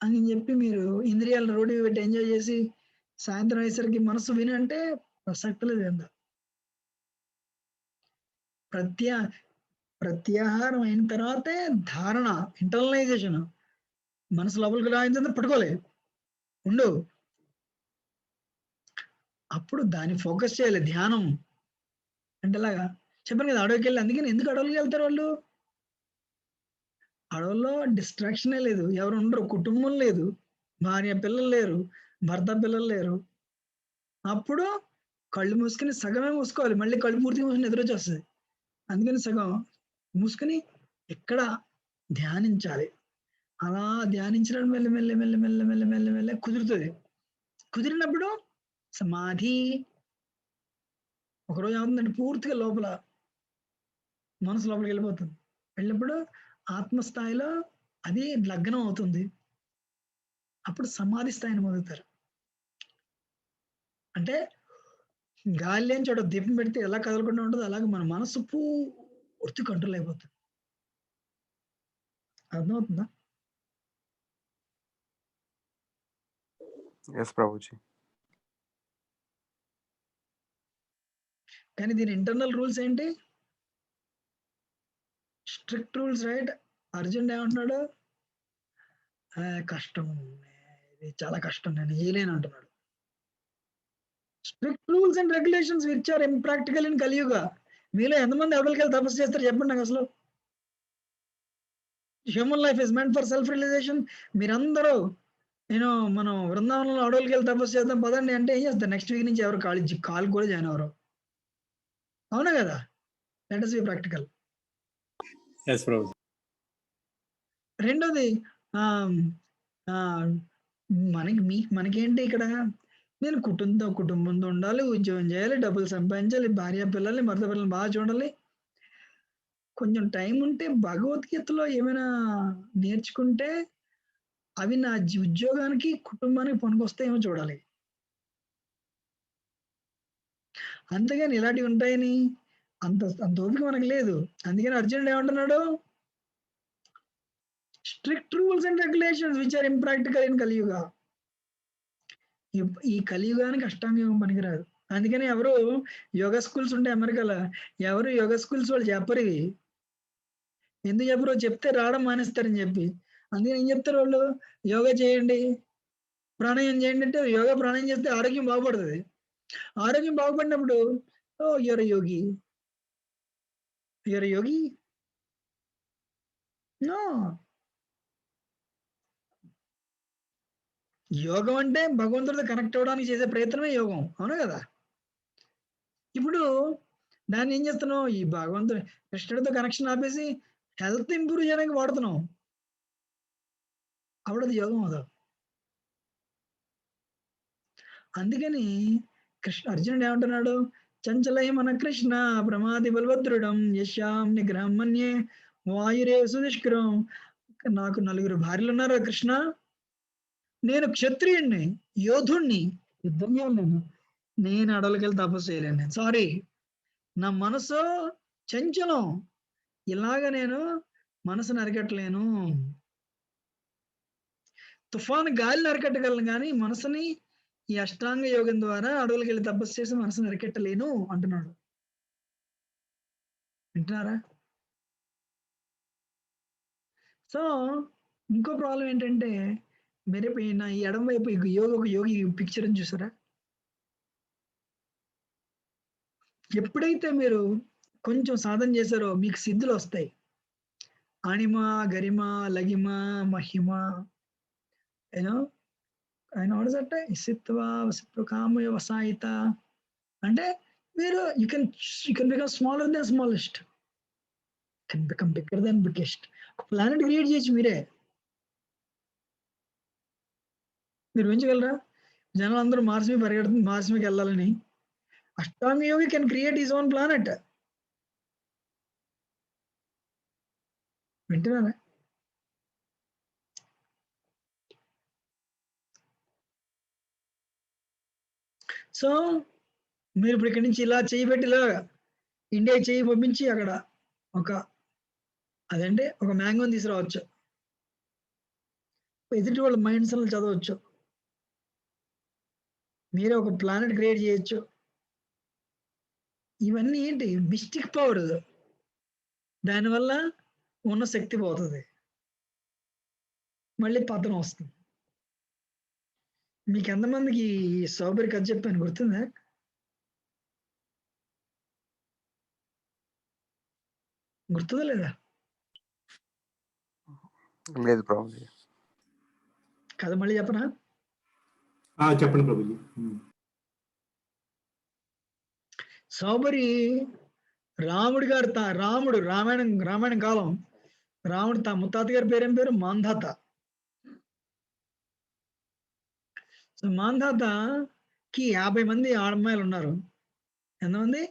అని చెప్పి మీరు ఇంద్రియాలను రోడ్డు పెట్టి ఎంజాయ్ చేసి సాయంత్రం అయ్యేసరికి మనసు విని అంటే ప్రసక్తి లేదు. ఎంత ప్రత్యాహారం అయిన తర్వాతే ధారణ, ఇంటర్నలైజేషన్. మనసు లోపలికి రాయించే పట్టుకోలేదు ఉండు, అప్పుడు దాన్ని ఫోకస్ చేయాలి. ధ్యానం అంటే అలాగా చెప్పాను కదా, అడవికి వెళ్ళి. అందుకని ఎందుకు అడవులకి వెళ్తారు వాళ్ళు? అడవుల్లో డిస్ట్రాక్షనే లేదు, ఎవరు ఉండరు, కుటుంబం లేదు, భార్య పిల్లలు లేరు, భర్త పిల్లలు లేరు. అప్పుడు కళ్ళు మూసుకుని సగమే మూసుకోవాలి, మళ్ళీ కళ్ళు పూర్తిగా మూసుకుని నిద్ర వచ్చేస్తుంది. అందుకని సగం మూసుకుని ఎక్కడ ధ్యానించాలి. అలా ధ్యానించడం మెల్ల కుదురుతుంది. కుదిరినప్పుడు సమాధి. ఒకరోజు ఏమవుతుందంటే పూర్తిగా లోపల మనసు లోపలికి వెళ్ళిపోతుంది. వెళ్ళినప్పుడు ఆత్మస్థాయిలో అది లగ్నం అవుతుంది. అప్పుడు సమాధి స్థాయిని పొందుతారు. అంటే గాలి లేని చోట దీపం పెడితే ఎలా కదలకుండా ఉంటుందో అలాగే మన మనసు పూర్తి కంట్రోల్ అయిపోతుంది. అర్థమవుతుందా? Yes, Prabhuji. కానీ దీని ఇంటర్నల్ రూల్స్ ఏంటి? Strict rules, right? అర్జున్ ఏమంటున్నాడు? కష్టం, ఇది చాలా కష్టం, నేను చేయలేను అంటున్నాడు. Strict rules and regulations which are impractical in Kaliyuga. మీలో ఎంతమంది అడవులకి వెళ్ళి తపస్సు చేస్తారు చెప్పండి నాకు అసలు. Human life is meant for self realization. మీరందరూ మనం బృందావనంలో అడవులకి వెళ్ళి తపస్సు చేద్దాం పదండి అంటే ఏం చేస్తారు? నెక్స్ట్ వీక్ నుంచి ఎవరు కాలు కూడా జాయిన్ అవ్వరు. అవునా కదా? Let us be practical. Yes, Prabhuji. రెండోది మనకేంటి ఇక్కడ? నేను కుటుంబంతో ఉండాలి, ఉద్యోగం చేయాలి, డబ్బులు సంపాదించాలి, భార్య పిల్లల్ని భర్త పిల్లల్ని బాగా చూడాలి. కొంచెం టైం ఉంటే భగవద్గీతలో ఏమైనా నేర్చుకుంటే అవి నా ఉద్యోగానికి కుటుంబానికి పనికొస్తాయేమో చూడాలి. అంతేగాని ఇలాంటివి ఉంటాయని అంత ఓపిక మనకు లేదు. అందుకని అర్జునుడు ఏమంటున్నాడు? Strict rules and regulations which are impractical in Kaliyuga. ఈ కలియుగానికి అష్టాంగ యోగం పనికిరాదు. అందుకని ఎవరు యోగా స్కూల్స్ ఉంటాయి అమెరికాలో, ఎవరు యోగా స్కూల్స్ వాళ్ళు చెప్పరు ఇవి. ఎందుకు చెప్పరు? చెప్తే రావడం మానేస్తారని చెప్పి. అందుకని ఏం చెప్తారు వాళ్ళు? యోగా చేయండి, ప్రాణాయామం చేయండి అంటే యోగా ప్రాణాయామం చేస్తే ఆరోగ్యం బాగుపడుతుంది. ఆరోగ్యం బాగుపడినప్పుడు your yogi, your yogi. No, యోగం అంటే భగవంతుడితో కనెక్ట్ అవ్వడానికి చేసే ప్రయత్నమే యోగం. అవునా కదా? ఇప్పుడు దాన్ని ఏం చేస్తున్నావు? ఈ భగవంతుడు కృష్ణుడితో కనెక్షన్ ఆపేసి హెల్త్ ఇంప్రూవ్ చేయడానికి వాడుతున్నావు. అప్పుడది యోగం అవుతావు. అందుకని అర్జునుడు ఏమంటున్నాడు? చంచలై మన కృష్ణ ప్రమాది బలభద్రుడం యశ్యాం నిగ్రహం మన్యే వాయురే సుదుష్కరం. నాకు 4 భార్యలు ఉన్నారు కృష్ణ. నేను క్షత్రియుణ్ణి, యోధుణ్ణి, యుద్ధం చేయలేను. నేను అడవులకి వెళ్ళి తపస్సు చేయలేను. సారీ, నా మనసు చంచలం. ఇలాగ నేను మనసును అరికట్టలేను. తుఫాను గాలిని అరికట్టగలను కానీ మనసుని ఈ అష్టాంగ యోగం ద్వారా అడవులకి వెళ్ళి తపస్సు చేసి మనసును అరికట్టలేను అంటున్నాడు. వింటున్నారా? సో ఇంకో ప్రాబ్లం ఏంటంటే, మీరు ఈ ఎడం వైపు యోగి పిక్చర్ చూసారా? ఎప్పుడైతే మీరు కొంచెం సాధన చేశారో మీకు సిద్ధులు వస్తాయి. అణిమ, గరిమ, లగిమ, మహిమ, ఆయన వాడసట్టే కామయ వసాయిత అంటే మీరు you can become smaller then smallest, can become bigger then biggest. ఒక ప్లానెట్ క్రియేట్ చేయొచ్చు మీరే. మీరు పెంచగలరా? జనాలు అందరూ మార్స్ మీద పరిగెడుతుంది, మార్స్ మీదకి వెళ్ళాలని. Ashtanga yogi can create his own planet. వింటున్నారా? సో మీరు ఇప్పుడు ఇక్కడి నుంచి ఇలా చేయి పెట్టి ఇలా ఇండియా చేయి పంపించి అక్కడ ఒక మ్యాంగోని తీసుకురావచ్చు. ఎదుటి వాళ్ళ మైండ్స్ చదవచ్చు. మీరే ఒక ప్లానెట్ క్రియేట్ చేయొచ్చు. ఇవన్నీ ఏంటి? Mystic power. దానివల్ల ఉన్న శక్తి పోతుంది, మళ్ళీ పతనం వస్తుంది. మీకు ఎంతమందికి సౌబరి కథ చెప్పాను గుర్తుందా? గుర్తుందా లేదా? లేదు ప్రభుజీ. కథ మళ్ళీ చెప్పనా? చెప్పండి ప్రభుజీ. సౌబరి రాముడి గారు రామాయణం కాలం రాముడు ముత్తాత గారి పేరేం పేరు? మాంధాత. సో మాంధాతకి 50 మంది అమ్మాయిలు ఉన్నారు. ఎంతమంది?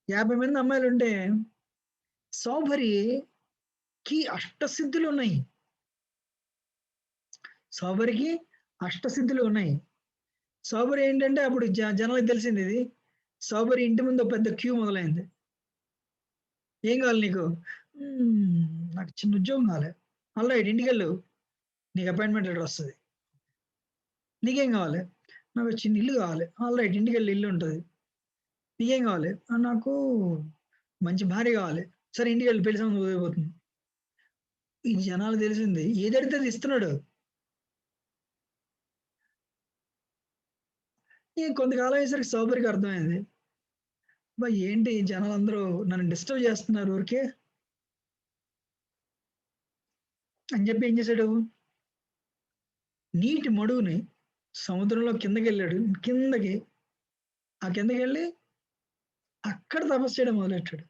50 మంది అమ్మాయిలు ఉంటే సౌబరికి అష్టసిద్ధులు ఉన్నాయి. సౌబరికి అష్టసిద్ధులు ఉన్నాయి. సోబర్ ఏంటంటే అప్పుడు జనాలకు తెలిసింది ఇది. సోబర్ ఇంటి ముందు పెద్ద క్యూ మొదలైంది. ఏం కావాలి నీకు? నాకు చిన్న ఉద్యోగం కావాలి. ఆల్రైట్ ఇంటికెళ్ళు, నీకు అపాయింట్మెంట్ లెటర్ వస్తుంది. నీకేం కావాలి? నాకు చిన్న ఇల్లు కావాలి. ఆల్రైట్ ఇంటికెళ్ళి ఇల్లు ఉంటుంది. నీకేం కావాలి? నాకు మంచి భార్య కావాలి. సరే ఇంటికెళ్ళి పెళ్లి సంబంధం కుదిరిపోతుంది. ఈ జనాలు తెలిసింది ఏదడితే అది ఇస్తున్నాడు. కొంతకాలం అయ్యేసరికి సోబర్కి అర్థమైంది, ఏంటి జనాలు అందరూ నన్ను డిస్టర్బ్ చేస్తున్నారు ఊరికే అని చెప్పి ఏం చేశాడు, నీటి మడుగుని సముద్రంలో కిందకి వెళ్ళాడు. ఆ కిందకి వెళ్ళి అక్కడ తపస్సు చేయడం మొదలెట్టాడు.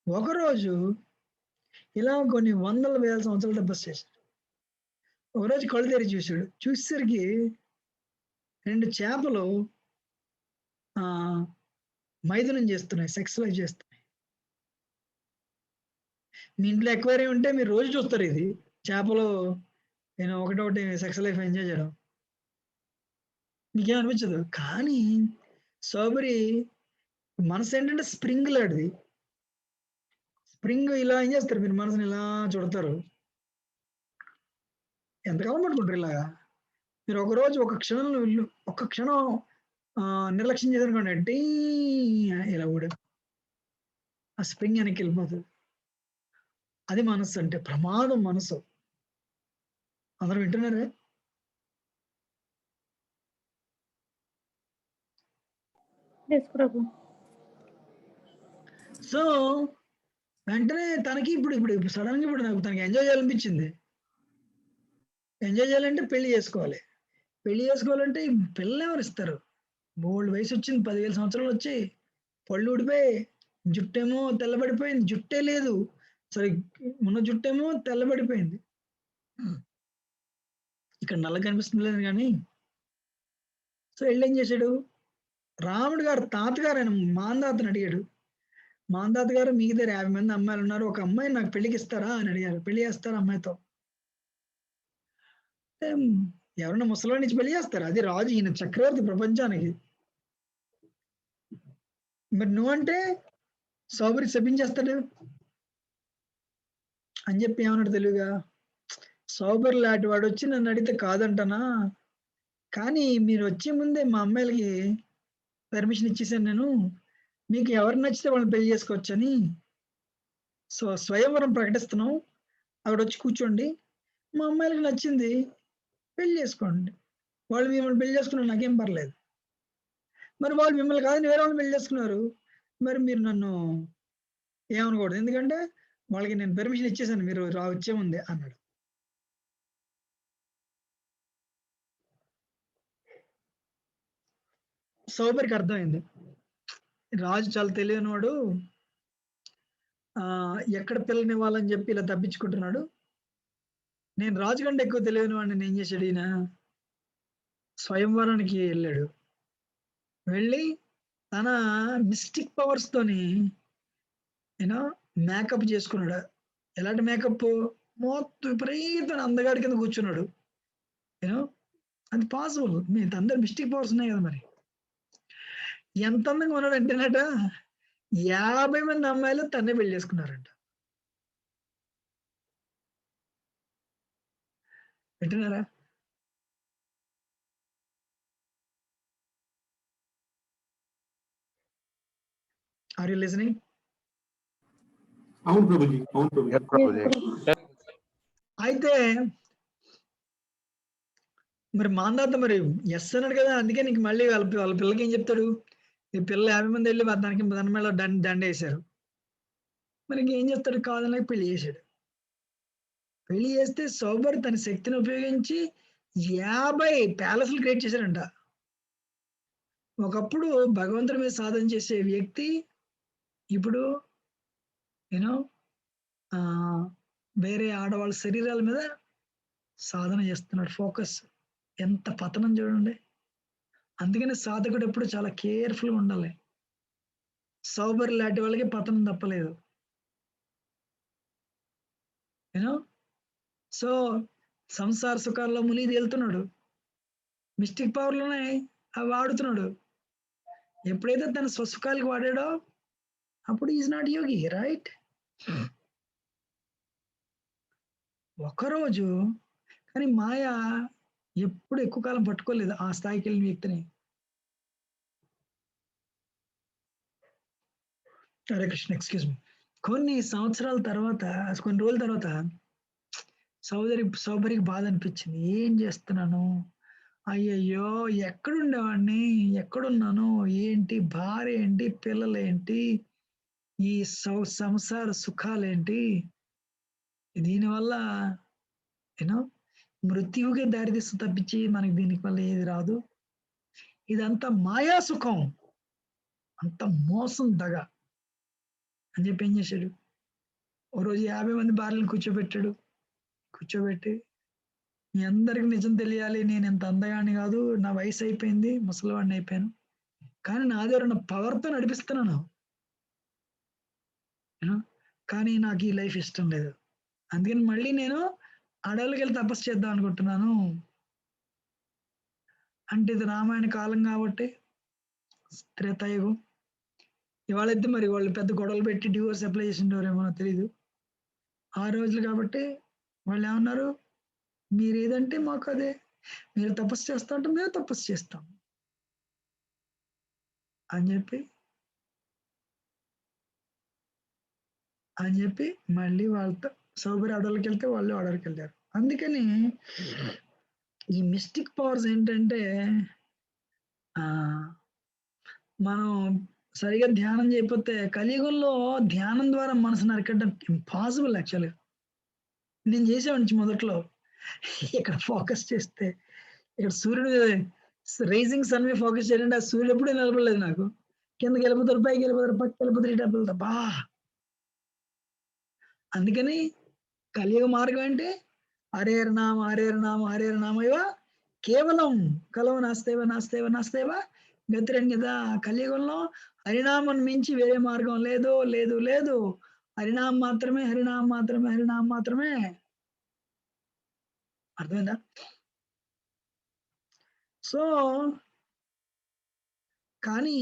ఒకరోజు ఇలా కొన్ని వందల వేల సంవత్సరాలు తపస్సు చేశాడు. ఒకరోజు కళ్ళు తెరిచి చూశాడు. చూసేసరికి 2 చేపలు మైథునం చేస్తున్నాయి, సెక్స్ లైఫ్ చేస్తున్నాయి. మీ ఇంట్లో ఎక్వేరియం ఉంటే మీరు రోజు చూస్తారు ఇది. చేపలు ఒకటొకటి సెక్స్ లైఫ్ ఎంజాయ్ చేయడం మీకేం అనిపించదు. కానీ సోబరి మనసు ఏంటంటే స్ప్రింగ్ లాంటిది. స్ప్రింగ్ ఇలా ఏం చేస్తారు, మీరు మనసుని ఇలా చూడతారు, ఎంతకాలం పట్టుకుంటారు ఇలాగా. మీరు ఒకరోజు ఒక క్షణం నిర్లక్ష్యం చేశారనుకోండి, ఇలా కూడా ఆ స్ప్రింగ్ వెనక్కి వెళ్ళిపోతుంది. అది మనస్సు అంటే, ప్రమాదం మనసు. అందరూ వింటున్నారా? సో వెంటనే తనకి ఇప్పుడు సడన్ గా నాకు తనకి ఎంజాయ్ చేయాలనిపించింది. ఎంజాయ్ చేయాలంటే పెళ్లి చేసుకోవాలి. పెళ్లి చేసుకోవాలంటే పిల్లలు ఎవరు ఇస్తారు? బోల్డ్ వయసు వచ్చింది, 10,000 సంవత్సరాలు వచ్చి పళ్ళు ఊడిపోయి, జుట్టేమో తెల్లబడిపోయింది, జుట్టే లేదు. సరే ఉన్న జుట్టేమో తెల్లబడిపోయింది, ఇక్కడ నల్ల కనిపిస్తుంది లేదు కానీ. సో వెళ్ళి ఏం చేశాడు, రాముడు గారు తాతగారు ఆయన మాందాతను అడిగాడు. మాందాత గారు, మీ దగ్గర 50 మంది అమ్మాయిలు ఉన్నారు, ఒక అమ్మాయి నాకు పెళ్లికి ఇస్తారా అని అడిగారు. పెళ్లి చేస్తారా అమ్మాయితో? ఎవరన్నా ముసలి నుంచి పెళ్లి చేస్తారు? అది రాజు, ఈయన చక్రవర్తి ప్రపంచానికి. మరి నువ్వంటే సోబరి శపించేస్తాడు అని చెప్పి ఏమన్నాడు తెలివిగా, సోబర్ లాంటి వాడు వచ్చి నన్ను అడిగితే కాదంటానా, కానీ మీరు వచ్చే ముందే మా అమ్మాయిలకి పర్మిషన్ ఇచ్చేసాను నేను, మీకు ఎవరు నచ్చితే వాళ్ళని పెళ్లి చేసుకోవచ్చని. సో స్వయంవరం ప్రకటిస్తున్నాం, అక్కడ వచ్చి కూర్చోండి, మా అమ్మాయిలకి నచ్చింది పెళ్లి చేసుకోండి, వాళ్ళు మిమ్మల్ని పెళ్లి చేసుకున్నారు, నాకేం పర్లేదు. మరి వాళ్ళు మిమ్మల్ని కాదని వేరే వాళ్ళు పెళ్లి చేసుకున్నారు, మరి మీరు నన్ను ఏమనకూడదు, ఎందుకంటే వాళ్ళకి నేను పర్మిషన్ ఇచ్చేసాను మీరు వచ్చే ముందే అన్నాడు. సోబరికి అర్థమైంది, రాజు చాలా తెలియని వాడు, ఎక్కడ పిల్లనివ్వాలని చెప్పి ఇలా తప్పించుకుంటున్నాడు. నేను రాజు కంటే ఎక్కువ తెలియని వాడిని. నేను ఏం చేశాడు, ఈయన స్వయంవరానికి వెళ్ళాడు. వెళ్ళి తన మిస్టిక్ పవర్స్ తోని మేకప్ చేసుకున్నాడు. ఎలాంటి మేకప్? మొత్తం విపరీతమైన అందగాడి కింద కూర్చున్నాడు. అది పాసిబుల్, మీ అందరు మిస్టిక్ పవర్స్ ఉన్నాయి కదా. మరి ఎంత అందంగా ఉన్నాడు అంటేనట 50 మంది అమ్మాయిలు తన్నే పెళ్లి చేసుకున్నారంట. వింటున్నారా? Are you listening? అవును ప్రభుజీ, అవును ప్రభుజీ. అయితే మరి మాందాత మరి ఎస్ అన్నాడు కదా, అందుకే నీకు మళ్ళీ వాళ్ళ పిల్లకి ఏం చెప్తాడు, ఈ పిల్ల 50 మంది వెళ్ళి దాని మీద దండ వేశారు. మరి ఇంకేం చేస్తాడు, కాదని పెళ్లి చేశాడు. పెళ్లి చేస్తే సోబర్ తన శక్తిని ఉపయోగించి 50 ప్యాలెస్లు క్రియేట్ చేశాడంట. ఒకప్పుడు భగవంతుడి మీద సాధన చేసే వ్యక్తి ఇప్పుడు వేరే ఆడవాళ్ళ శరీరాల మీద సాధన చేస్తున్నాడు. ఫోకస్ ఎంత పతనం చూడండి. అందుకని సాధకుడు ఎప్పుడు చాలా కేర్ఫుల్గా ఉండాలి. సోబర్ లాంటి వాళ్ళకి పతనం తప్పలేదు. సో సంసార సుఖాల్లో మునిగి తేలుతున్నాడు, మిస్టిక్ పవర్లోనే అవి వాడుతున్నాడు. ఎప్పుడైతే తన స్వసుఖాలకు వాడాడో అప్పుడు ఈజ్ నాట్ యోగి, రైట్? ఒకరోజు కానీ మాయ ఎప్పుడు ఎక్కువ కాలం పట్టుకోలేదు ఆ స్థాయికి వెళ్ళిన వ్యక్తిని. Hare Krishna, excuse me. కొన్ని సంవత్సరాల తర్వాత, కొన్ని రోజుల తర్వాత సౌభరికి బాధ అనిపించింది. ఏం చేస్తున్నాను, అయ్యయ్యో ఎక్కడుండేవాడిని, ఎక్కడున్నాను, ఏంటి భార్య ఏంటి, పిల్లలేంటి, ఈ సంసార సుఖాలేంటి, దీనివల్ల యూనో మృత్యువుకే దారితీస్తూ తప్పించి మనకి దీనికి వల్ల ఏది రాదు. ఇదంతా మాయా సుఖం, అంత మోసం దగ అని చెప్పి ఏం చేశాడు, ఓ రోజు 50 మంది భార్యలను కూర్చోబెట్టి మీ అందరికి నిజం తెలియాలి, నేను ఎంత అందగాని కాదు, నా వయసు అయిపోయింది, ముసలివాడిని అయిపోయాను, కానీ నా దగ్గర ఉన్న పవర్తో నడిపిస్తున్నాను, కానీ నాకు ఈ లైఫ్ ఇష్టం లేదు, అందుకని మళ్ళీ నేను అడవులకి వెళ్ళి తపస్సు చేద్దాం అనుకుంటున్నాను. అంటే ఇది రామాయణ కాలం కాబట్టి త్రేతాయుగం. ఇవాళైతే మరి వాళ్ళు పెద్ద గొడవలు పెట్టి డివోర్స్ అప్లై చేసిండేవారేమో తెలియదు. ఆ రోజులు కాబట్టి వాళ్ళు ఏమన్నారు, మీరు ఏదంటే మాకు అదే, మీరు తపస్సు చేస్తా అంటే మేము తపస్సు చేస్తాం అని చెప్పి మళ్ళీ వాళ్ళతో సౌకర్య అడవులకి వెళ్తే వాళ్ళు అడవులకి వెళ్ళారు. అందుకని ఈ మిస్టిక్ పవర్స్ ఏంటంటే మనం సరిగా ధ్యానం చేయకపోతే కలియుగంలో ధ్యానం ద్వారా మనసును అరికట్టడం ఇంపాసిబుల్. యాక్చువల్గా నేను చేసేవాడిని మొదట్లో, ఇక్కడ ఫోకస్ చేస్తే ఇక్కడ సూర్యుడు రైజింగ్ సన్ మీద ఫోకస్ చేయాలంటే ఆ సూర్యుడు ఎప్పుడూ నిలబడలేదు నాకు. కిందకి వెళ్ళిపోతారు, పైకి వెళ్ళిపోతారు, పక్కకి వెళ్ళిపోతారు, డబ్బులు తప్ప. అందుకని కలియుగ మార్గం అంటే హరే నామ హరే నామ హరే నామయవ కేవలం కలవ నాస్తేవ గతిరణ్యత. కలియుగంలో హరినామం మించి వేరే మార్గం లేదు. హరినామం మాత్రమే, హరినామం మాత్రమే. అర్థమైందా? సో కానీ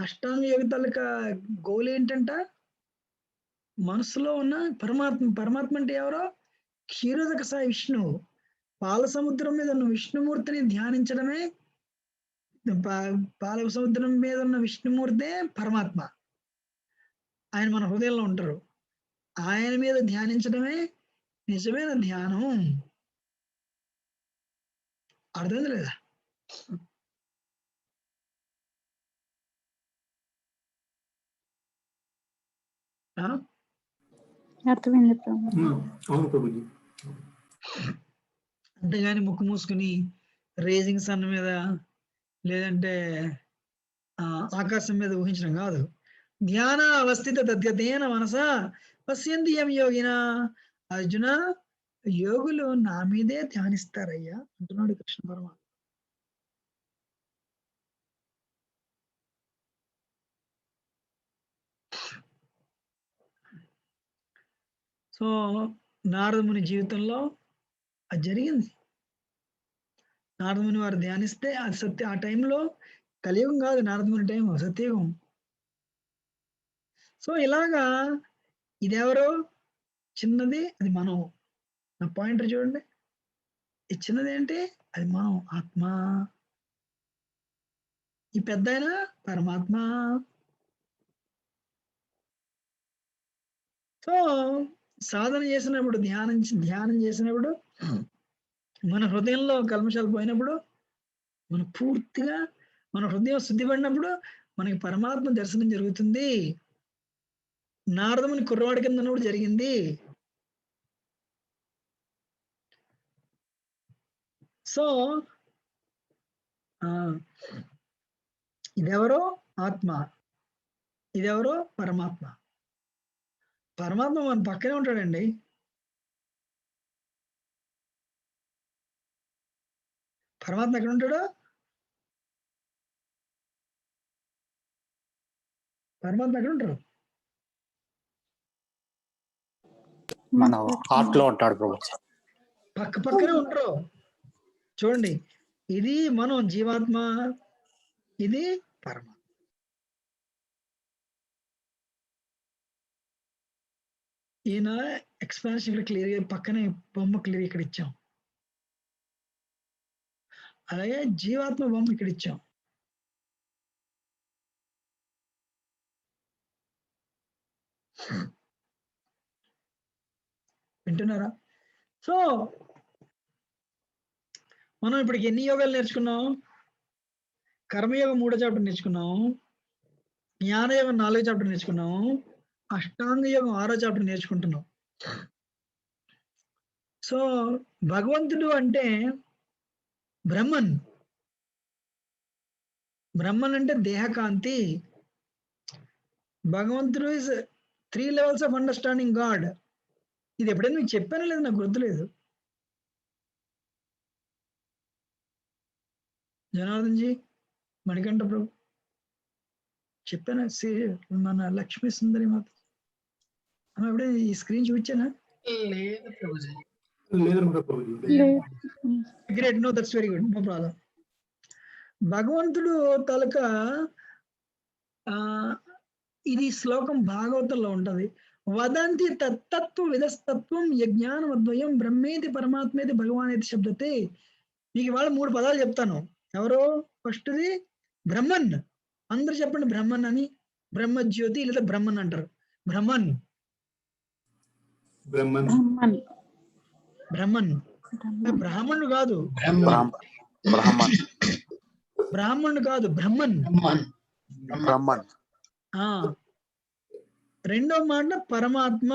అష్టాంగ యోగి తాలూక గోల్ ఏంటంట, మనసులో ఉన్న పరమాత్మ అంటే ఎవరో క్షీరోదక సాయి విష్ణువు. పాల సముద్రం మీద ఉన్న విష్ణుమూర్తిని ధ్యానించడమే, పాల సముద్రం మీద ఉన్న విష్ణుమూర్తే పరమాత్మ. ఆయన మన హృదయంలో ఉంటారు. ఆయన మీద ధ్యానించడమే నిజమైన ధ్యానం. అర్థమైంది లేదా? అర్థమైంది. అవును ప్రభుజీ. అంతేగాని ముక్కు మూసుకుని రేజింగ్ సన్ మీద లేదంటే ఆకాశం మీద ఊహించడం కాదు. ధ్యాన అవస్థిత తద్గతేన మనసా పశ్యంతి యం యోగిన. అర్జున, యోగులు నా మీదే ధ్యానిస్తారయ్యా అంటున్నాడు కృష్ణ పరమాత్మ. సో నారదముని జీవితంలో అది జరిగింది. నారదముని వారు ధ్యానిస్తే అది సత్య. ఆ టైంలో కలియుగం కాదు, నారదముని టైం సత్యయుగం. సో ఇలాగా ఇదెవరో చిన్నది, అది మనం. నా పాయింటర్ చూడండి, ఈ చిన్నది ఏంటి, అది మనం ఆత్మ. ఈ పెద్ద అయినా పరమాత్మ. సో సాధన చేసినప్పుడు, ధ్యానం చేసినప్పుడు, మన హృదయంలో కల్మషాలు పోయినప్పుడు, మన పూర్తిగా మన హృదయం శుద్ధిపడినప్పుడు మనకి పరమాత్మ దర్శనం జరుగుతుంది. నారదముని కుర్రవాడి కింద ఉన్నప్పుడు జరిగింది. సో ఇదెవరో ఆత్మ, ఇదెవరో పరమాత్మ. పరమాత్మ మన పక్కనే ఉంటాడండి. పరమాత్మ ఎక్కడ ఉంటాడు? పరమాత్మ ఎక్కడ ఉంటాడు? మన హార్ట్ లో ఉంటాడు ప్రభు. పక్క పక్కనే ఉంటారు. చూడండి, ఇది మనం జీవాత్మ, ఇది పరమాత్మ. ఈయన ఎక్స్పాన్షన్ ఇక్కడ క్లియర్ గా పక్కనే బొమ్మ క్లియర్ ఇక్కడ ఇచ్చాం. అలాగే జీవాత్మ బొమ్మ ఇక్కడ ఇచ్చాం. వింటున్నారా? సో మనం ఇప్పటికి ఎన్ని యోగాలు నేర్చుకున్నాం? కర్మయోగం 3వ చాప్టర్ నేర్చుకున్నాం, జ్ఞానయోగం 4వ చాప్టర్ నేర్చుకున్నాం, అష్టాంగ యోగం 6వ చాప్టర్ నేర్చుకుంటున్నాం. సో భగవంతుడు అంటే బ్రహ్మన్. బ్రహ్మన్ అంటే దేహకాంతి. భగవంతుడు is 3 levels of understanding God. ఇది ఎప్పుడైనా మీకు చెప్పానో లేదు, నాకు గుర్తులేదు. జనార్దన్ జీ, మణికంఠ ప్రభు చెప్పానా? మన లక్ష్మీ సుందరి మాత ఎప్పుడే ఈ స్క్రీన్ చూపించానా? లేదు ప్రభుజీ. లేదనుకుంటా Prabhuji. Great, no that's very good, no problem. భగవంతుడు తలక ఇది శ్లోకం భాగవతంలో ఉంటది. వదంతి తత్తత్వ విధస్తత్వం యజ్ఞానమద్వయం బ్రహ్మేతి పరమాత్మేతి భగవానేతి శబ్దతే. మీకు ఇవాళ 3 పదాలు చెప్తాను. ఎవరో ఫస్ట్ది బ్రహ్మన్. అందరు చెప్పండి బ్రహ్మన్ అని. బ్రహ్మజ్యోతి లేదా బ్రహ్మన్ అంటారు. బ్రహ్మన్ బ్రహ్మన్ బ్రహ్మన్ బ్రాహ్మణుడు కాదు, బ్రాహ్మణుడు కాదు, బ్రహ్మన్. బ్రహ్మన్. రెండో మాట పరమాత్మ.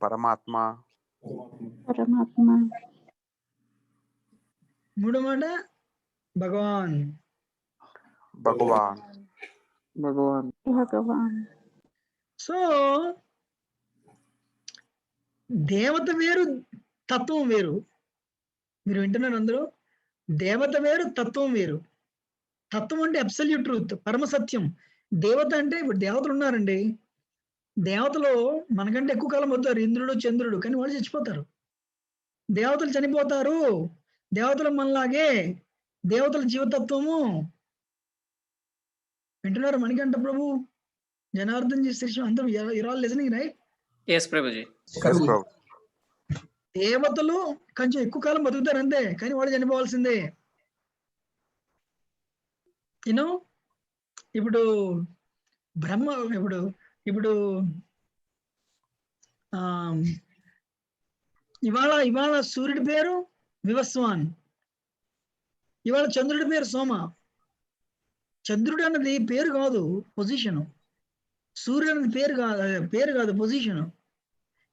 పరమాత్మ. మూడో మాట భగవాన్. భగవాన్. సో దేవత వేరు, తత్వం వేరు. మీరు వింటున్నారు అందరూ? దేవత వేరు, తత్వం వేరు. తత్వం అంటే అబ్సల్యూట్ ట్రూత్, పరమ సత్యం. దేవత అంటే ఇప్పుడు దేవతలు ఉన్నారండి. దేవతలు మనకంటే ఎక్కువ కాలం అవుతారు, ఇంద్రుడు చంద్రుడు, కానీ వాళ్ళు చచ్చిపోతారు. దేవతలు చనిపోతారు. దేవతలు మనలాగే, దేవతల జీవతత్వము. వింటున్నారు మణికంఠ ప్రభు, జనార్దన్ జీ, శ్రీ అందరూ you're all listening, right? Yes, Prabhuji. Yes, Prabhu. దేవతలు కొంచెం ఎక్కువ కాలం బతుకుతారు అంతే, కానీ వాళ్ళు చనిపోవాల్సిందే. యూనో ఇప్పుడు బ్రహ్మ, ఇప్పుడు ఇప్పుడు ఇవాళ సూర్యుడి పేరు వివస్వాన్, ఇవాళ చంద్రుడి పేరు సోమ. చంద్రుడు అన్నది పేరు కాదు, పొజిషను. సూర్యుడు అన్నది పేరు కాదు పొజిషను.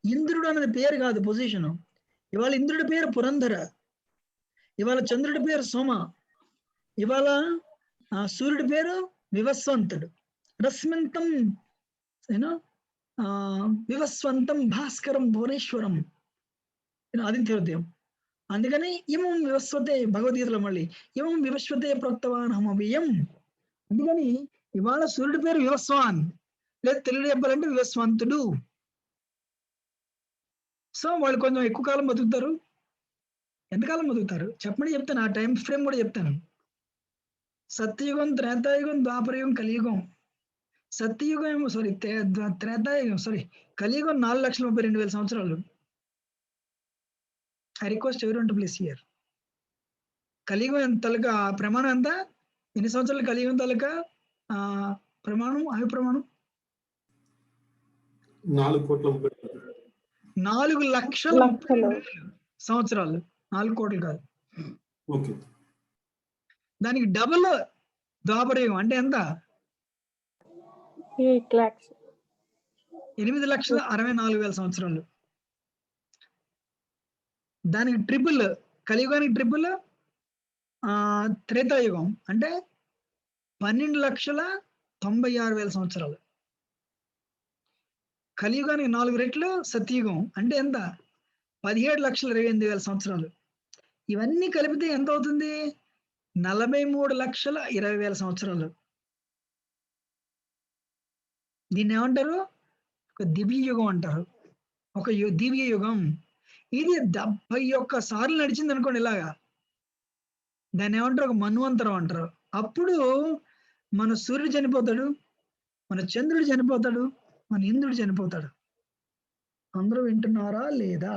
ఇంద్రుడు అన్నది పేరు కాదు, పొజిషను. ఇవాళ ఇంద్రుడి పేరు పురంధర, ఇవాళ చంద్రుడి పేరు సోమ, ఇవాళ సూర్యుడి పేరు వివస్వంతుడు. రశ్మంతం వివస్వంతం భాస్కరం భువనేశ్వరం ఆదిత్యోదయం. అందుకని ఇమం వివస్వతే, భగవద్గీతలో మళ్ళీ ఇమం వివస్వతే ప్రోక్తవానహమవ్యయం. అందుకని ఇవాళ సూర్యుడి పేరు వివస్వాన్, లేదా తెలుగు చెప్పాలంటే వివస్వంతుడు. సో వాళ్ళు కొంచెం ఎక్కువ కాలం బతుకుతారు. ఎంతకాలం బతుకుతారు చెప్పండి, చెప్తాను. ఆ టైం ఫ్రేమ్ కూడా చెప్తాను. సత్యయుగం, త్రేతాయుగం, ద్వాపరయుగం, కలియుగం. సత్యయుగం ఏమో త్రేతాయుగం కలియుగం 4,32,000 సంవత్సరాలు. I request everyone to please here. కలియుగం ఎంత తలక ప్రమాణం ఎంత? ఎన్ని సంవత్సరాలు కలియుగం తలక ప్రమాణం, ఆయు ప్రమాణం? 4,30,00,000 సంవత్సరాలు. 4 కోట్లు కాదు. ఓకే. దానికి డబుల్ ద్వాపరయుగం అంటే ఎంత? 8,64,000 సంవత్సరాలు. దానికి ట్రిపుల్, కలియుగానికి ట్రిపుల్ త్రేతాయుగం అంటే 12,96,000 సంవత్సరాలు. కలియుగానికి 4 రెట్లు సత్యయుగం అంటే ఎంత? 17,28,000 సంవత్సరాలు. ఇవన్నీ కలిపితే ఎంత అవుతుంది? 43,20,000 సంవత్సరాలు. దీన్ని ఏమంటారు? ఒక దివ్య యుగం అంటారు. ఒక దివ్య యుగం. ఇది 71 సార్లు నడిచింది అనుకోండి ఇలాగా, దాన్ని ఏమంటారు, ఒక మన్వంతరం అంటారు. అప్పుడు మన సూర్యుడు చనిపోతాడు, మన చంద్రుడు చనిపోతాడు, మన ఇంద్రుడు చనిపోతాడు. అందరూ వింటున్నారా లేదా?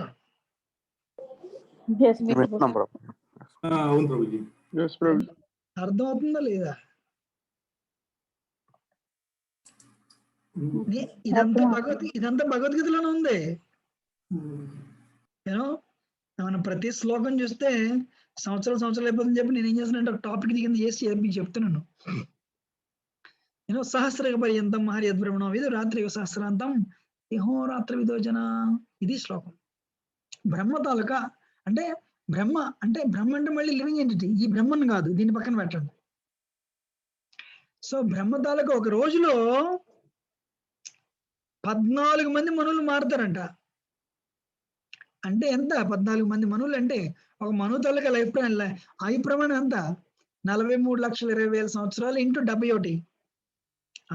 వింటున్నాం ప్రభు. అవును ప్రభుజీ. Yes, Prabhu. అర్థమవుతుందా లేదా? ఉమ్. ఇదంతా భగవద్గీతలోనే ఉంది. యూనో మనం ప్రతి శ్లోకం చూస్తే సంవత్సరాలు అయిపోతుందని చెప్పి నేను ఏం చేస్తున్నానంటే ఒక టాపిక్ కింద చేసి మీకు చెప్తున్నాను. సహస్ర పర్యంతం మహర్యద్బ్రహ్మణం ఇది రాత్రి సహస్రాంతం యహోరాత్రి విదోజన. ఇది శ్లోకం. బ్రహ్మ తాలూకా అంటే బ్రహ్మ అంటే మళ్ళీ లివింగ్ ఎంటిటీ. ఈ బ్రహ్మను కాదు, దీన్ని పక్కన పెట్టండి. సో బ్రహ్మ తాలూకా ఒక రోజులో 14 మంది మనువులు మారుతారంట. అంటే ఎంత? 14 మంది మనువులు అంటే ఒక మనువు తాలూకా ఆయుు ప్రమాణం ఎంత? 43,20,000 సంవత్సరాలు ఇంటూ 71.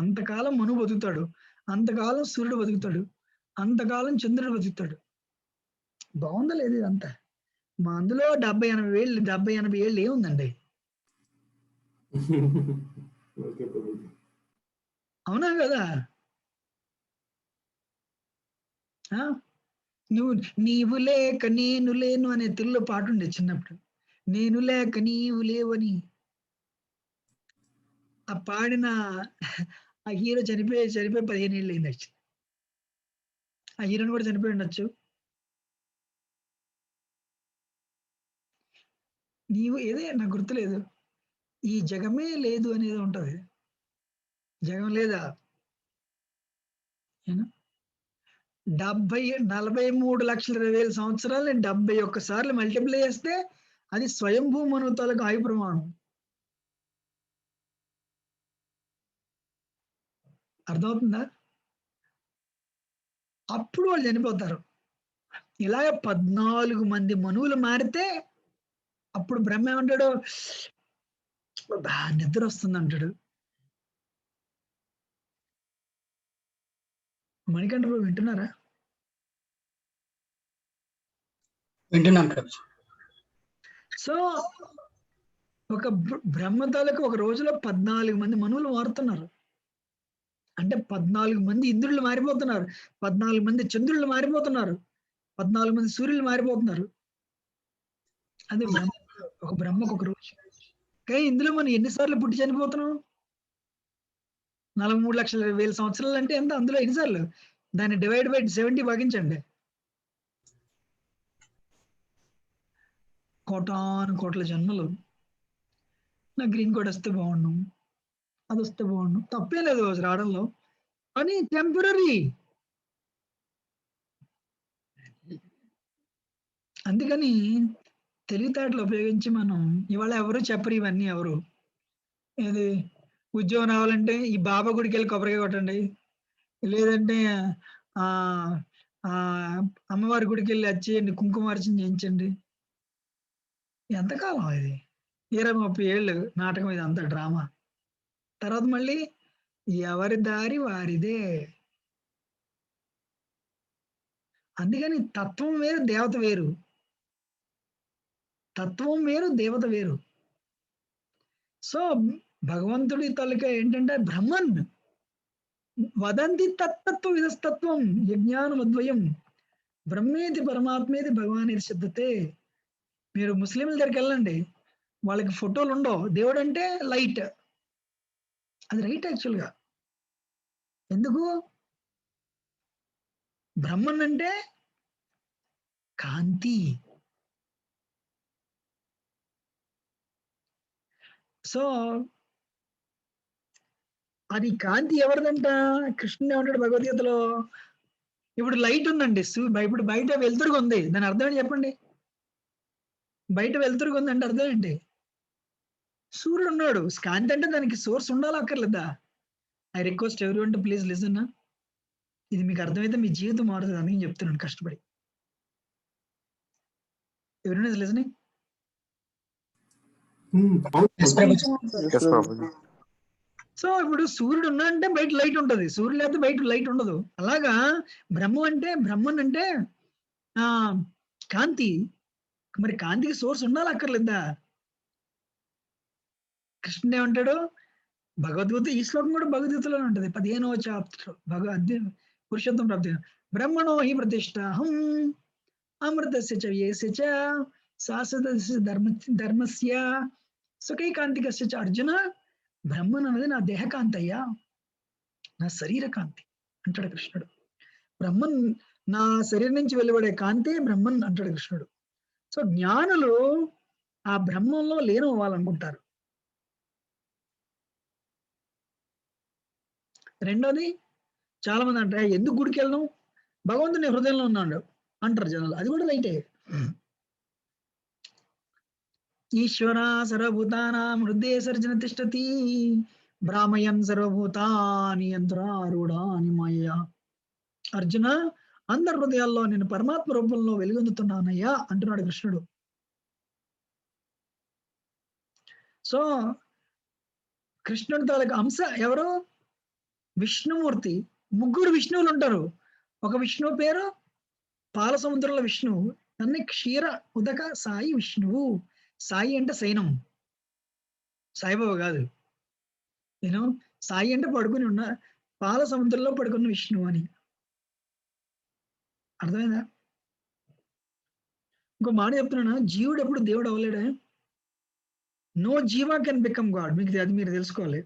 అంతకాలం మనువు బతుకుతాడు, అంతకాలం సూర్యుడు బతుకుతాడు, అంతకాలం చంద్రుడు బతుకుతాడు. బాగుందా లేదు ఇదంతా? మా అందులో 70-80 ఏళ్ళు ఏముందండి? ఓకే ప్రభుజీ. అవునా కదా? నీవు లేక నేను లేను అనే తెలుగులో పాట ఉండే చిన్నప్పుడు. నేను లేక నీవు లేవని ఆ పాడిన ఆ హీరో చనిపోయి 15 ఏళ్ళు అయింది. యాక్చువల్లీ ఆ హీరోని కూడా చనిపోయి ఉండొచ్చు. నీవు ఏదే నాకు గుర్తులేదు. ఈ జగమే లేదు అనేది ఉంటది. జగం లేదా? 43,20,000 సంవత్సరాలు 71 సార్లు మల్టిప్లై చేస్తే అది స్వయంభూ మనువు తాలూకు ఆయుు ప్రమాణం. అర్థమవుతుందా? అప్పుడు వాళ్ళు చనిపోతారు. ఇలాగ 14 మంది మనువులు మారితే అప్పుడు బ్రహ్మ ఏమంటాడు? నిద్ర వస్తుంది అంటాడు. మణికంఠ ప్రభు వింటున్నారా? వింటున్నాం ప్రభు. సో ఒక బ్రహ్మ తాలూకు ఒక రోజులో 14 మంది మనువులు మారుతున్నారు. అంటే 14 మంది ఇంద్రులు మారిపోతున్నారు, 14 మంది చంద్రులు మారిపోతున్నారు, 14 మంది సూర్యులు మారిపోతున్నారు. అది ఒక బ్రహ్మకు ఒక రోజు. కానీ ఇందులో మనం ఎన్నిసార్లు పుట్టి చనిపోతున్నాం? 43,20,000 సంవత్సరాలు అంటే ఎంత? అందులో ఎన్నిసార్లు? దాన్ని డివైడ్ బై 70 భాగించండి. కోట్ల జన్మలు. నా గ్రీన్ కోడ్ వస్తే బాగుండు, అది వస్తే బాగుండు. తప్పే లేదు రావడంలో, కానీ టెంపరీ. అందుకని తెలివితేటలు ఉపయోగించి మనం ఇవాళ ఎవరు చెప్పరు ఇవన్నీ. ఎవరు ఏది ఉద్యోగం రావాలంటే ఈ బాబా గుడికి వెళ్ళి కొబ్బరికాయ కొట్టండి, లేదంటే ఆ అమ్మవారి గుడికి వెళ్ళి వచ్చేయండి, కుంకుమార్చన చేయించండి. ఎంతకాలం ఇది? 30 ఏళ్ళు నాటకం, ఇది అంత డ్రామా. తర్వాత మళ్ళీ ఎవరి దారి వారిదే. అందుకని తత్వం వేరు, దేవత వేరు. తత్వం వేరు, దేవత వేరు. సో భగవంతుడి తాలూకా ఏంటంటే బ్రహ్మన్ వదంతి తత్తత్వ విధస్తత్వం యజ్ఞానం అద్వయం బ్రహ్మేది పరమాత్మేది భగవాన్ సిద్ధతే. మీరు ముస్లింల దగ్గరికి వెళ్ళండి, వాళ్ళకి ఫోటోలు ఉండవు. దేవుడు అంటే లైట్, అది రైట్ యాక్చువల్గా. ఎందుకు? బ్రహ్మన్ అంటే కాంతి. సో అది కాంతి ఎవరిదంట? కృష్ణుడు ఏమంటాడు భగవద్గీతలో? ఇప్పుడు లైట్ ఉందండి, ఇప్పుడు బయట వెలుతురుగా ఉంది, దాని అర్థం ఏంటి చెప్పండి? బయట వెలుతురుగా ఉంది అంటే అర్థం ఏంటి? సూర్యుడు ఉన్నాడు. కాంతి అంటే దానికి సోర్స్ ఉండాలా అక్కర్లేదా? I request everyone to please listen. ఇది మీకు అర్థమైతే మీ జీవితం మారుతుంది. అందుకని చెప్తున్నాను కష్టపడి. ఎవరైనా లిసనింగ్? Yes, Prabhuji. సో ఇప్పుడు సూర్యుడు ఉన్నా అంటే బయట లైట్ ఉంటది, సూర్యుడు లేకపోతే బయట లైట్ ఉండదు. అలాగా బ్రహ్మన్ అంటే కాంతి. మరి కాంతికి సోర్స్ ఉండాలి అక్కర్లేదా? కృష్ణుడు ఏమంటాడు భగవద్గీత, ఈ శ్లోకం కూడా భగవద్గీతలోనే ఉంటుంది. 15వ చాప్టర్ పురుషోత్తం ప్రాప్తి. బ్రహ్మణో హి ప్రతిష్టాహం అమృతస్య చ వ్యయస్య చ శాశ్వతస్య ధర్మస్య సుఖైకాంతికస్య చ. అర్జున, బ్రహ్మన్ అనేది నా దేహకాంతి అయ్యా, నా శరీర కాంతి అంటాడు కృష్ణుడు. బ్రహ్మన్ నా శరీరం నుంచి వెలువడే కాంతి బ్రహ్మన్ అంటాడు కృష్ణుడు. సో జ్ఞానులు ఆ బ్రహ్మంలో లీనం అవ్వాలనుకుంటారు. రెండోది, చాలా మంది అంటారు ఎందుకు గుడికి వెళ్ళడం, భగవంతుని హృదయంలో ఉన్నాడు అంటారు జనాలు. అది కూడా రైటే. ఈశ్వర సర్వభూతానాం హృదయ సర్జన తిష్టతి భ్రామయన్ సర్వభూతాని యంత్రారూఢాని మాయా. అర్జున, అందరి హృదయాల్లో నేను పరమాత్మ రూపంలో వెలుగొందుతున్నానయ్యా అంటున్నాడు కృష్ణుడు. సో కృష్ణుడి తాలూకు అంశ ఎవరు? విష్ణుమూర్తి. ముగ్గురు విష్ణువులు ఉంటారు. ఒక విష్ణువు పేరు పాల సముద్రంలో విష్ణువు, అన్ని క్షీర ఉదక సాయి విష్ణువు. సాయి అంటే సైనం, సాయిబాబా కాదు. నేను సాయి అంటే పడుకుని ఉన్న, పాల సముద్రంలో పడుకున్న విష్ణువు అని. అర్థమైందా? ఇంకో మాట చెప్తున్నాను, జీవుడు ఎప్పుడు దేవుడు అవ్వలేడే. No jiva can become God. మీకు అది మీరు తెలుసుకోవాలి.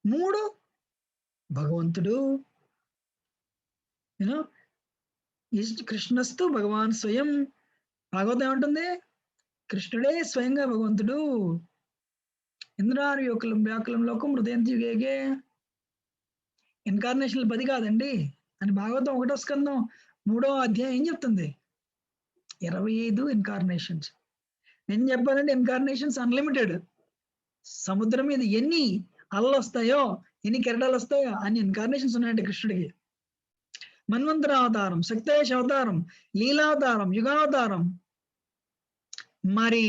3 భగవంతుడు, యూనో కృష్ణస్తు భగవాన్ స్వయం. భాగవతం ఏమంటుంది? కృష్ణుడే స్వయంగా భగవంతుడు. ఇంద్రారు యోకలం వ్యాకులం లోకం హృదయం దిగేగే. ఇన్కార్నేషన్లు 10 కాదండి అని భాగవతం 1వ స్కందం 3వ అధ్యాయం ఏం చెప్తుంది? 25 ఇన్కార్నేషన్స్. నేను చెప్పాలంటే ఇన్కార్నేషన్స్ అన్లిమిటెడ్. సముద్రం మీద ఎన్ని అలలు వస్తాయో, ఎన్ని కెరటాలు వస్తాయో అన్ని ఇన్కార్నేషన్స్ ఉన్నాయంటే కృష్ణుడికి. మన్వంతర అవతారం, శక్తేశ అవతారం, లీలావతారం, యుగావతారం, మరి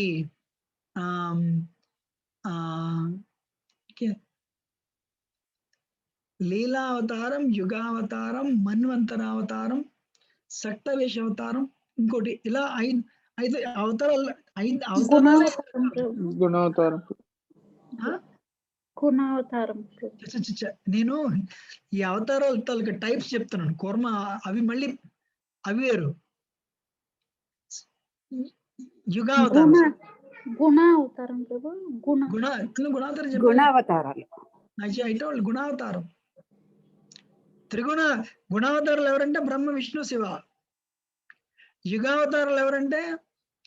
లీలావతారం, యుగావతారం, మన్వంతరావతారం, సక్తవేశ అవతారం, ఇంకోటి ఇలా 5 అవతారాలు. 5 అవతారాలు. గుణావతారం. గుణావతారం. నేను ఈ అవతారాలు తాలూకా టైప్స్ చెప్తున్నాను. కూర్మ అవి మళ్ళీ అవి వేరు. యుగావతారం, గుణావతారం ప్రభు. గుణావతారం చెప్పాను. గుణావతారాలు. గుణావతారం. త్రిగుణ గుణావతారాలు ఎవరంటే బ్రహ్మ విష్ణు శివ. యుగావతారాలు ఎవరంటే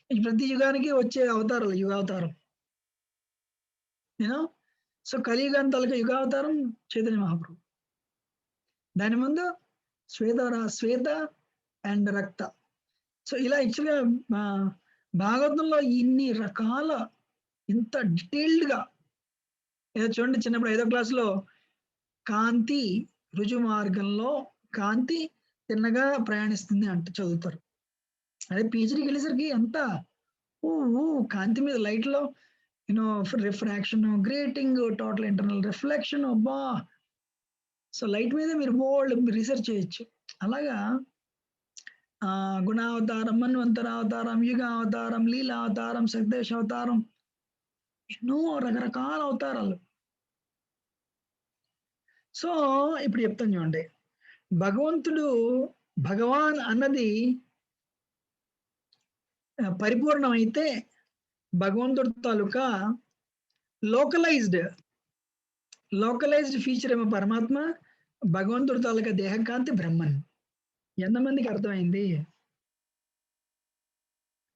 ప్రతి యుగానికి వచ్చే అవతారాలు యుగావతారం. యూనో సో కలియుగాని తాలూకా యుగావతారం చైతన్య మహాప్రభు. దాని ముందు శ్వేత అండ్ రక్త. సో ఇలా యాక్చువల్గా భాగవతంలో ఇన్ని రకాల, ఇంత డీటెయిల్డ్ గా, ఏదో చూడండి చిన్నప్పుడు 5వ క్లాసులో కాంతి రుజు మార్గంలో కాంతి తిన్నగా ప్రయాణిస్తుంది అంటే చదువుతారు. అదే పీజీకి వెళ్ళేసరికి ఎంత కాంతి మీద లైట్ లో refraction, grating, total internal reflection. అబ్బా, సో లైట్ మీద మీరు బోల్డ్ రీసెర్చ్ చేయొచ్చు. అలాగా గుణావతారం, మన్వంతరావతారం, యుగావతారం, లీలావతారం, సగ్దేశ అవతారం, ఎన్నో రకరకాల అవతారాలు. సో ఇప్పుడు చెప్తాను చూడండి. భగవంతుడు, భగవాన్ అన్నది పరిపూర్ణమైతే భగవంతుడి తాలూకా లోకలైజ్డ్ ఫీచర్ ఏమో పరమాత్మ, భగవంతుడి తాలూకా దేహకాంతి బ్రహ్మన్. ఎంతమందికి అర్థమైంది?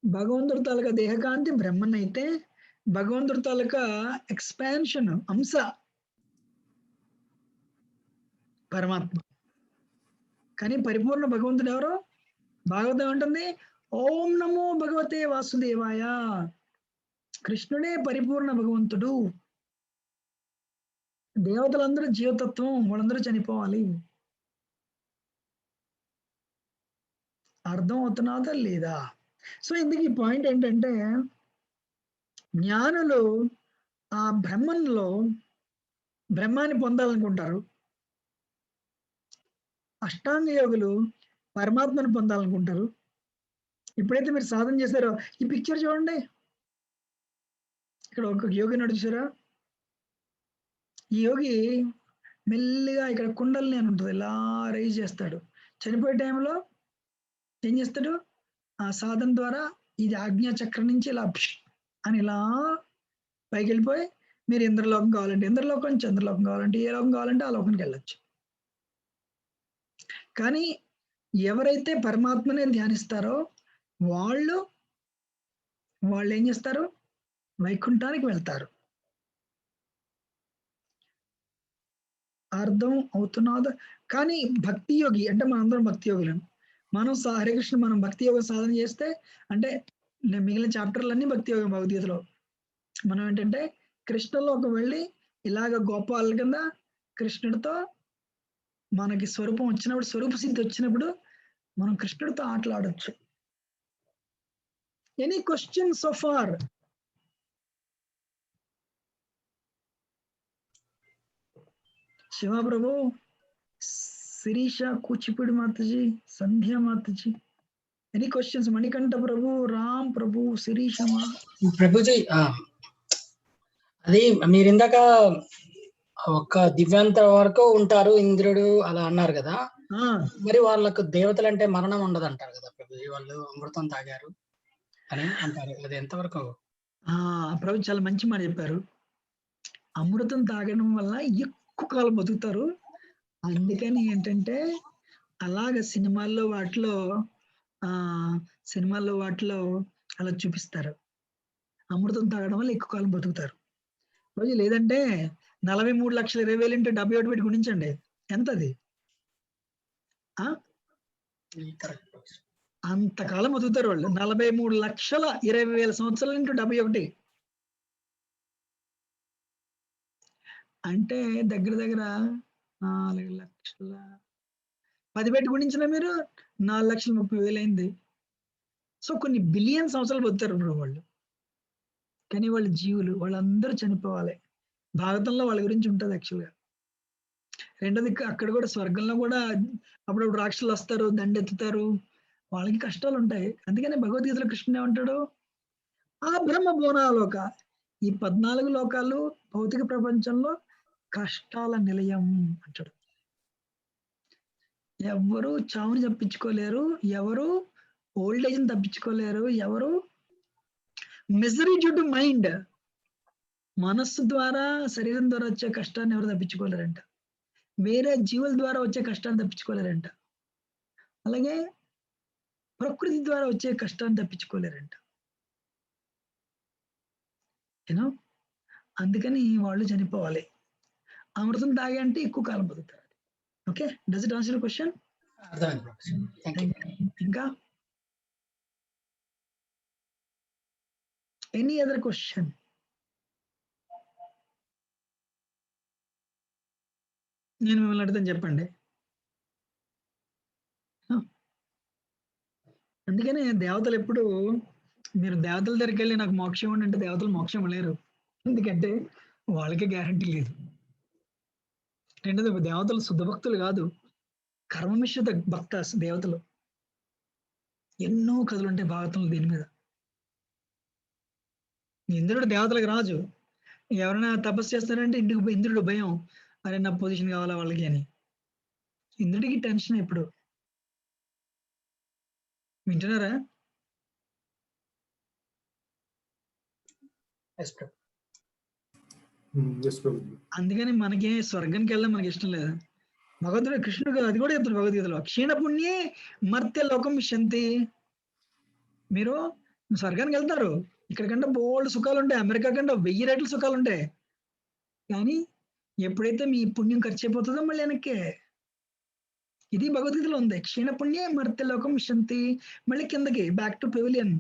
భగవంతుడి తాలూకా దేహకాంతి బ్రహ్మన్ అయితే భగవంతుడి తాలూకా ఎక్స్పాన్షన్ అంశ పరమాత్మ. కానీ పరిపూర్ణ భగవంతుడు ఎవరు? భాగవతం ఉంటుంది ఓం నమో భగవతే వాసుదేవాయ. కృష్ణుడే పరిపూర్ణ భగవంతుడు. దేవతలందరూ జీవతత్వం, వాళ్ళందరూ చనిపోవాలి. అర్థం అవుతున్నదా లేదా? సో ఇందుకు ఈ పాయింట్ ఏంటంటే, జ్ఞానులు ఆ బ్రహ్మాన్ని పొందాలనుకుంటారు. అష్టాంగ యోగులు పరమాత్మను పొందాలనుకుంటారు. ఎప్పుడైతే మీరు సాధన చేశారో, ఈ పిక్చర్ చూడండి, ఇక్కడ ఒక యోగి నడుచారా, ఈ యోగి మెల్లిగా ఇక్కడ కుండల్ని అని ఉంటుంది, ఇలా రైజ్ చేస్తాడు. చనిపోయే టైంలో ఏం చేస్తాడు, ఆ సాధన ద్వారా ఇది ఆజ్ఞా చక్రం నుంచి ఇలా అని ఇలా పైకి వెళ్ళిపోయి, మీరు ఇంద్రలోకం కావాలంటే ఇంద్రలోకం, చంద్రలోకం కావాలంటే ఏ లోకం కావాలంటే ఆ లోకానికి వెళ్ళొచ్చు. కానీ ఎవరైతే పరమాత్మనే ధ్యానిస్తారో వాళ్ళు ఏం చేస్తారు, వైకుంఠానికి వెళ్తారు. అర్థం అవుతున్నదా? కానీ భక్తి యోగి అంటే మనందరం భక్తి యోగులం. మనం హరే కృష్ణ మనం భక్తి యోగ సాధన చేస్తే, అంటే మిగిలిన చాప్టర్లన్నీ భక్తి యోగం భగవద్గీతలో. మనం ఏంటంటే కృష్ణలోకి వెళ్ళి ఇలాగ గోపాల కింద కృష్ణుడితో మనకి స్వరూపం వచ్చినప్పుడు, స్వరూప సిద్ధి వచ్చినప్పుడు మనం కృష్ణుడితో ఆటలాడొచ్చు. Any question so far? Shiva Prabhu, Sirisha Kuchipudi Mataji, Sandhya Mataji, any questions? Manikanta Prabhu, Ram Prabhu, Sirisha Prabhuji, అది మీరు ఇందాక ఒక దివ్యాంత వరకు ఉంటారు ఇంద్రుడు అలా అన్నారు కదా, మరి వాళ్ళకు దేవతలు అంటే మరణం ఉండదు అంటారు కదా ప్రభుజీ, వాళ్ళు అమృతం తాగారు అని అంటారు, అది ఎంతవరకు? ప్రభు చాలా మంచి మాట చెప్పారు. అమృతం తాగడం వల్ల ఎక్కువ కాలం బతుకుతారు. అందుకని ఏంటంటే అలాగ సినిమాల్లో వాటిలో అలా చూపిస్తారు, అమృతం తాగడం వల్ల ఎక్కువ కాలం బతుకుతారు. రోజు లేదంటే 43,20,000 into 71 పెట్టి గుణించండి, ఎంత అది? అంతకాలం బతుకుతారు వాళ్ళు. 43,20,000 సంవత్సరాలు into 71 అంటే దగ్గర 4 లక్షల 10 పెట్టి గుణించిన మీరు 4,30,000 అయింది. సో కొన్ని బిలియన్ సంవత్సరాలు బతుకుతారు ఇప్పుడు వాళ్ళు. కానీ వాళ్ళు జీవులు, వాళ్ళందరూ చనిపోవాలి. భారతంలో వాళ్ళ గురించి ఉంటుంది యాక్చువల్గా. రెండోది అక్కడ కూడా స్వర్గంలో కూడా అప్పుడప్పుడు రాక్షసులు వస్తారు, దండెత్తుతారు, వాళ్ళకి కష్టాలు ఉంటాయి. అందుకనే భగవద్గీతలో కృష్ణుడు ఏమంటాడు, ఆ బ్రహ్మ భువనాలోక, ఈ 14 లోకాలు భౌతిక ప్రపంచంలో కష్టాల నిలయం అంటాడు. ఎవరు చావుని తప్పించుకోలేరు, ఎవరు ఓల్డ్ ఏజ్ని తప్పించుకోలేరు, ఎవరు మిజరీ డ్యూ టు మైండ్, మనస్సు ద్వారా శరీరం ద్వారా వచ్చే కష్టాన్ని ఎవరు తప్పించుకోలేరంట. వేరే జీవుల ద్వారా వచ్చే కష్టాన్ని తప్పించుకోలేరంట. అలాగే ప్రకృతి ద్వారా వచ్చే కష్టాన్ని తప్పించుకోలేరంట. యూనో, అందుకని వాళ్ళు చనిపోవాలి. అమృతం తాగే అంటే ఎక్కువ కాలం బతుకుతారు. Okay, does it answer your question? ఇంకా ఎనీ అదర్ క్వశ్చన్? నేను మిమ్మల్ని అడుగుతాను, చెప్పండి. అందుకనే దేవతలు ఎప్పుడు, మీరు దేవతల దగ్గరికి వెళ్ళి నాకు మోక్షం ఇవ్వండి అంటే దేవతలు మోక్షం లేరు, ఎందుకంటే వాళ్ళకే గ్యారంటీ లేదు. రెండోది దేవతలు శుద్ధ భక్తులు కాదు, కర్మమిశ్రిత భక్త దేవతలు. ఎన్నో కథలు ఉంటాయి భారతంలో దీని మీద. ఇంద్రుడు దేవతలకు రాజు, ఎవరైనా తపస్సు చేస్తారంటే ఇంద్రుడు భయం, అరే నా పొజిషన్ కావాలా వాళ్ళకి అని. ఇంద్రుడికి టెన్షన్ ఎప్పుడు. వింటున్నారా? అందుకని మనకి స్వర్గానికి వెళ్ళడం మనకి ఇష్టం లేదు. భగవద్గీత కృష్ణుడు అది కూడా చెప్తాడు భగవద్గీతలో, క్షీణ పుణ్యే మర్త్య లోకం విశంతి. మీరు స్వర్గానికి వెళ్తారు, ఇక్కడ కంటే బోల్డ్ సుఖాలు ఉంటాయి, అమెరికా కంటే 1000 రెట్లు సుఖాలు ఉంటాయి. కానీ ఎప్పుడైతే మీ పుణ్యం ఖర్చు అయిపోతుందో మళ్ళీ వెనక్కే. ఇది భగవద్గీతలో ఉంది, క్షీణ పుణ్యే మర్త్య లోకం విశంతి. మళ్ళీ కిందకి బ్యాక్ టు పెవిలియన్.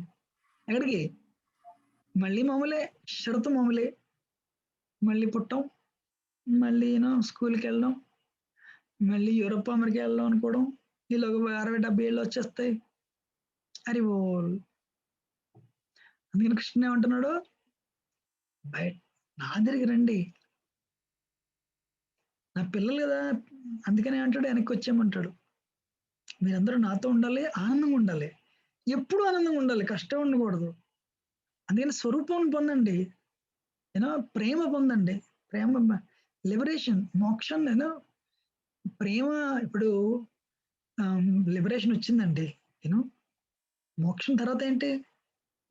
ఎక్కడికి? మళ్ళీ మామూలే, షరతు మామూలే, మళ్ళీ పుట్టం, మళ్ళీ స్కూల్కి వెళ్ళడం, మళ్ళీ యూరోప్ అమెరికా వెళ్ళడం అనుకోవడం, వీళ్ళు 60-70 ఏళ్ళు వచ్చేస్తాయి. అరే ఓ, అందుకని కృష్ణ ఏమంటున్నాడు, బయట నా దగ్గరికి రండి, నా పిల్లలు కదా, అందుకని ఏమంటాడు వెనక్కి వచ్చేయమంటాడు. మీరందరూ నాతో ఉండాలి, ఆనందంగా ఉండాలి. ఎప్పుడు ఆనందంగా ఉండాలి, కష్టం ఉండకూడదు. అందుకని స్వరూపం పొందండి, ప్రేమ పొందండి. ప్రేమ లిబరేషన్, మోక్షం. ప్రేమ ఇప్పుడు లిబరేషన్ వచ్చిందండి. మోక్షం తర్వాత ఏంటి?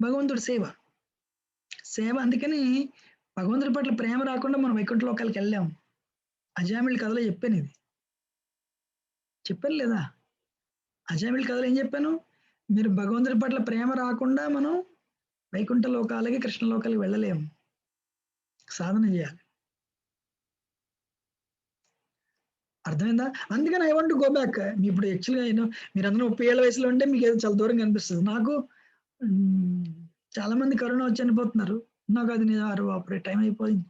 భగవంతుడి సేవ. అందుకని భగవంతుడి పట్ల ప్రేమ రాకుండా మనం వైకుంఠ లోకాలకు వెళ్ళాం. అజామిల్ కథలో చెప్పాను ఇది, చెప్పాను లేదా? అజామిల్ కథలో ఏం చెప్పాను? మీరు భగవంతుడి పట్ల ప్రేమ రాకుండా మనం వైకుంఠ లోకాలకి, కృష్ణ లోకాలకి వెళ్ళలేము. సాధన చేయాలి. అర్థమైందా? అందుకని ఐ వాంట్ గో బ్యాక్. ఇప్పుడు యాక్చువల్గా మీరందరూ 30 ఏళ్ళ వయసులో ఉంటే మీకు ఏదో చాలా దూరం కనిపిస్తుంది. నాకు చాలా మంది కరోనా వచ్చి చనిపోతున్నారు. నాకు అది అప్పుడే టైం అయిపోయింది.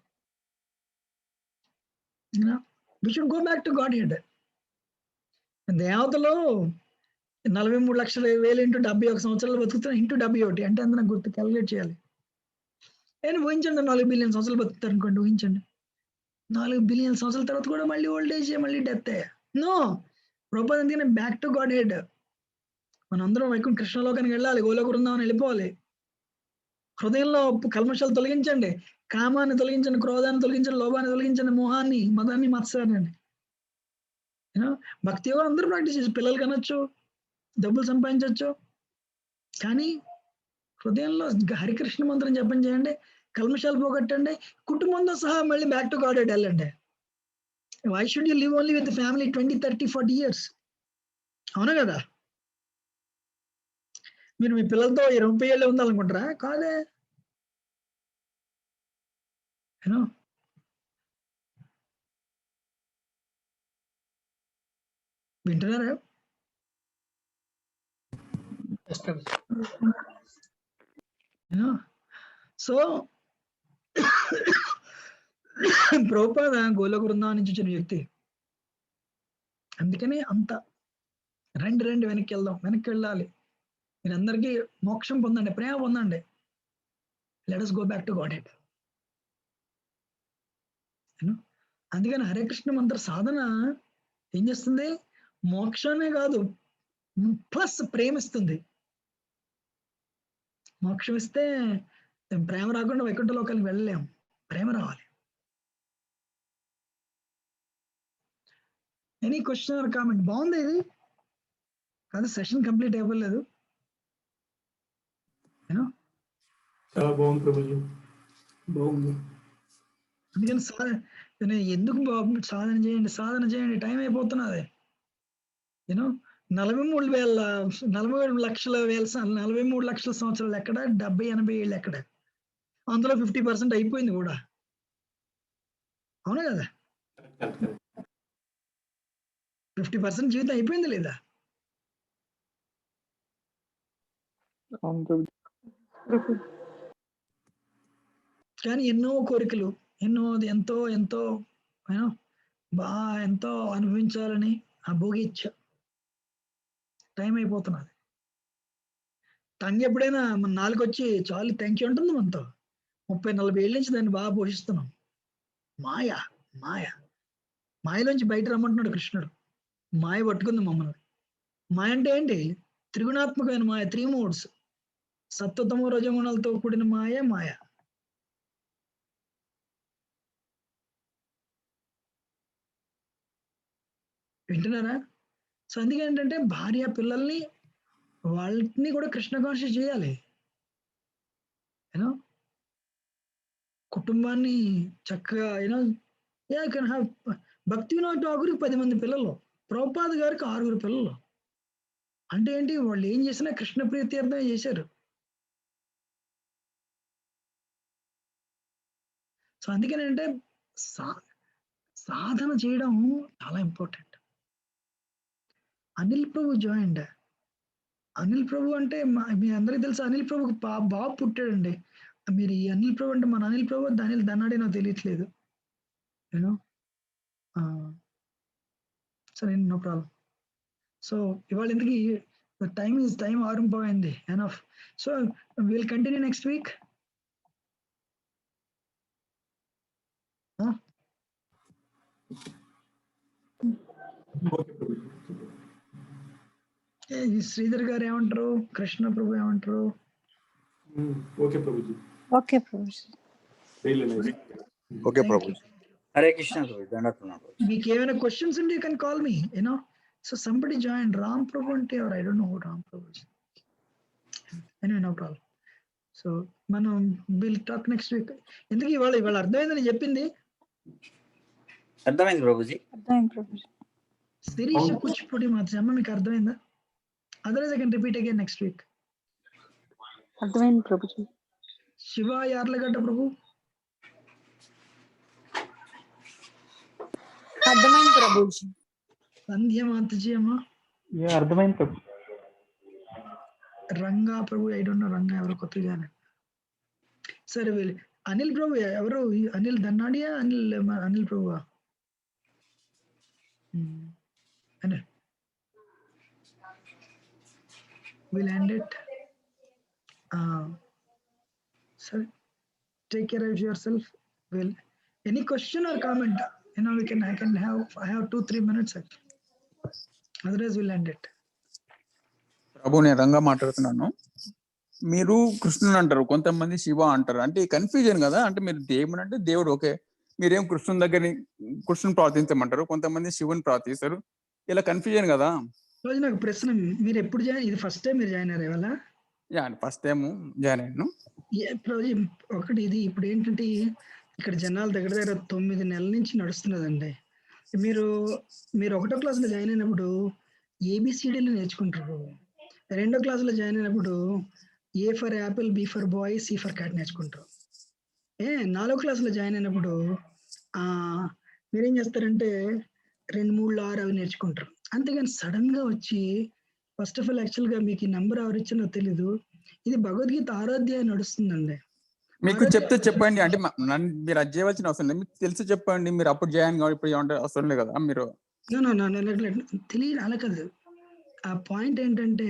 We should go back to godhead. దేవతలు 43,00,000 ఇంటూ 71 సంవత్సరాలు బతుకుతున్నారు. ఇంటూ 71 అంటే అంత నాకు గుర్తు క్యాలిక్యులేట్ చేయాలి. నేను ఊహించండి, 4 బిలియన్ సంవత్సరాలు బతుకుతారు అనుకోండి. ఊహించండి, 4 బిలియన్ సంవత్సరాల తర్వాత కూడా మళ్ళీ ఓల్డ్ ఏజ్, మళ్ళీ డెత్. నో ప్రభుపాద అందుకని బ్యాక్ టు గాడ్ హెడ్. మనందరం వైకుంఠ కృష్ణలోకానికి వెళ్ళాలి, గోలోక బృందావనం వెళ్ళిపోవాలి. హృదయంలో కల్మషాలు తొలగించండి, కామాన్ని తొలగించండి, క్రోధాన్ని తొలగించండి, లోభాన్ని తొలగించండి, మోహాన్ని, మదాన్ని, మత్సరాన్ని. భక్తి యోగం అందరూ ప్రాక్టీస్ చేసి పిల్లలు కనొచ్చు, డబ్బులు సంపాదించవచ్చు. కానీ హృదయంలో హరికృష్ణ మంత్రం జపం చేయండి, కల్మషాలు పోగొట్టండి, కుటుంబంతో సహా మళ్ళీ బ్యాక్ టు గాడ్ హెడ్ వెళ్ళండి. Why should you live only with family 20, 30, 40 years? అవునా కదా? మీరు మీ పిల్లలతో 20 ఏళ్ళే ఉండాలనుకుంటారా? కాదే. వింటున్నారా? సో ప్రభుపాద గోలోక బృందావనం నుంచి వచ్చిన వ్యక్తి. అందుకని అంత రండి వెనక్కి వెళ్దాం, వెనక్కి వెళ్ళాలి. మీరందరికీ మోక్షం పొందండి, ప్రేమ పొందండి. Let us go back to God head. అందుకని హరే కృష్ణ మంత్ర సాధన ఏం చేస్తుంది? మోక్షానే కాదు, ప్లస్ ప్రేమిస్తుంది. మోక్షం ఇస్తే ప్రేమ రాకుండా వైకుంఠ లోకాలకు వెళ్ళలేము, ప్రేమ రావాలి. Any question are comment? బాగుంది ఇది కాదు, సెషన్ కంప్లీట్ అవ్వలేదు. చాలా బాగుంది ప్రభుజీ, బాగుంది. అందుకని ఎందుకు సాధన చేయండి, టైం అయిపోతున్నది. 43 లక్షల సంవత్సరాలు ఎక్కడ, 70-80 ఏళ్ళు ఎక్కడ? అందులో 50% అయిపోయింది కూడా. అవునా కదా? 50% జీవితం అయిపోయింది లేదా? కానీ ఎన్నో కోరికలు, ఎంతో ఎంతో అనుభవించాలని ఆ భోగిచ్చ టైం అయిపోతున్నది. టంగ్ ఎప్పుడైనా మన నాలుగొచ్చి చాలు థ్యాంక్ యూ ఉంటుంది మనతో. 30-40 ఏళ్ళ నుంచి దాన్ని బాగా పోషిస్తున్నాం. మాయలోంచి బయట రమ్మంటున్నాడు కృష్ణుడు. మాయ పట్టుకుంది మమ్మల్ని. మాయ అంటే ఏంటి? త్రిగుణాత్మకమైన మాయ, 3 modes. సత్వతమో రజగుణాలతో కూడిన మాయ. వింటున్నారా? సో అందుకే ఏంటంటే భార్య పిల్లల్ని వాళ్ళని కూడా కృష్ణ కాన్షియస్ చేయాలి. కుటుంబాన్ని చక్కగా భక్తి వినోద్ ఠాకూర్కి 10 మంది పిల్లలు, ప్రభుపాద గారికి 6 పిల్లలు. అంటే ఏంటి? వాళ్ళు ఏం చేసినా కృష్ణ ప్రీత్యర్థమే చేశారు. సో అందుకనంటే సాధన చేయడం చాలా ఇంపార్టెంట్. అనిల్ ప్రభు జాయిన్డ్. అనిల్ ప్రభు అంటే మీ అందరికీ తెలుసు, అనిల్ ప్రభుకి బాబు పుట్టాడండి. మీరు ఈ అనిల్ ప్రభు అంటే మన అనిల్ ప్రభు అనిల్ దన్నాడే నాకు తెలియట్లేదు. సరే, నో ప్రాబ్లం. సో ఇవాళ ఎందుకు టైం ఆరంభమైంది, enough. So will continue next week. ఈ శ్రీధర్ గారు ఏమంటారు, కృష్ణ ప్రభు ఏమంటారు? Okay Prabhuji. Okay Prabhuji. Okay Prabhu. Hare Krishna Prabhu. దండతున్నాను. మీకు ఏమైనా క్వశ్చన్స్ ఉంటే you can call me, you know. So somebody join Ram Prabhu అంటే ఎవరు? I don't know Ram Prabhu. Anyway, no problem. So మనం విల్ టాక్ నెక్స్ట్ వీక్. ఎందుకు ఇవాళ అర్థమైందని చెప్పింది? అర్థమైంది ప్రభుజీ. అర్థమైంది ప్రభుజీ. శిరీష కూచిపూడి మాత్రమే మీకు అర్థమైందా? Otherwise I can repeat again next week. అర్థమైంది ప్రభుజీ. శివ యార్లగడ్డ ప్రభు అర్థమైంది ప్రభుజీ. సంధ్య మాతజీ అమ్మ అర్థమైంది ప్రభు. రంగా ప్రభు, ఐ డోంట్ నో రంగా ఎవరు కొత్తగా. సరే వీళ్ళు అనిల్ ప్రభు ఎవరు? అనిల్ దన్నాడియా, అనిల్ ప్రభువా? Anil, we'll end it. Sir, take care of yourself. Well, any question or comment? You know, I have 2-3 minutes. Otherwise, we'll end it. ప్రభు, నేను రంగా మాట్లాడుతున్నాను. మీరు కృష్ణుని అంటారు, కొంతమంది శివ అంటారు. అంటే కన్ఫ్యూజన్ కదా. అంటే మీరు దేవుడు అంటే దేవుడు, ఓకే. మీరేం కృష్ణుని దగ్గర కృష్ణుని ప్రార్థించమంటారు, కొంతమంది శివుని ప్రార్థిస్తారు. ఇలా కన్ఫ్యూజన్ కదా. రోజు నాకు ప్రశ్న, మీరు ఎప్పుడు జాయిన్? ఇది ఫస్ట్ టైం మీరు జాయిన్ అయ్యారు ఇవాళ? ఫస్ట్ టైం జాయిన్ అయ్యాను. ఒకటి ఇది ఇప్పుడు ఏంటంటే ఇక్కడ జనాలు దగ్గర 9 నెలల నుంచి నడుస్తున్నదండి. మీరు 1వ క్లాస్లో జాయిన్ అయినప్పుడు ఏబిసిడీలు నేర్చుకుంటారు. 2వ క్లాస్లో జాయిన్ అయినప్పుడు A for apple, B for boy, C for cat నేర్చుకుంటారు. 4వ క్లాస్లో జాయిన్ అయినప్పుడు మీరేం చేస్తారంటే 2, 3, 6 అవి నేర్చుకుంటారు. అంతేగాని సడన్ గా వచ్చి ఫస్ట్ ఆఫ్ ఆల్ యాక్చువల్ గా మీకు ఈ నెంబర్ ఎవరు ఇచ్చినో తెలీదు. ఇది భగవద్గీత 6వ అధ్యాయం నడుస్తుందండి. మీకు చెప్తే చెప్పండి. అంటే మీరు అది చేయవలసిన అవసరం లేదు. మీకు తెలిసి చెప్పండి. మీరు అప్పుడు జాయిన్ కావాలి, ఇప్పుడు ఏమంటే అవసరం లేదు కదా. మీరు తెలియదు అలా కాదు. ఆ పాయింట్ ఏంటంటే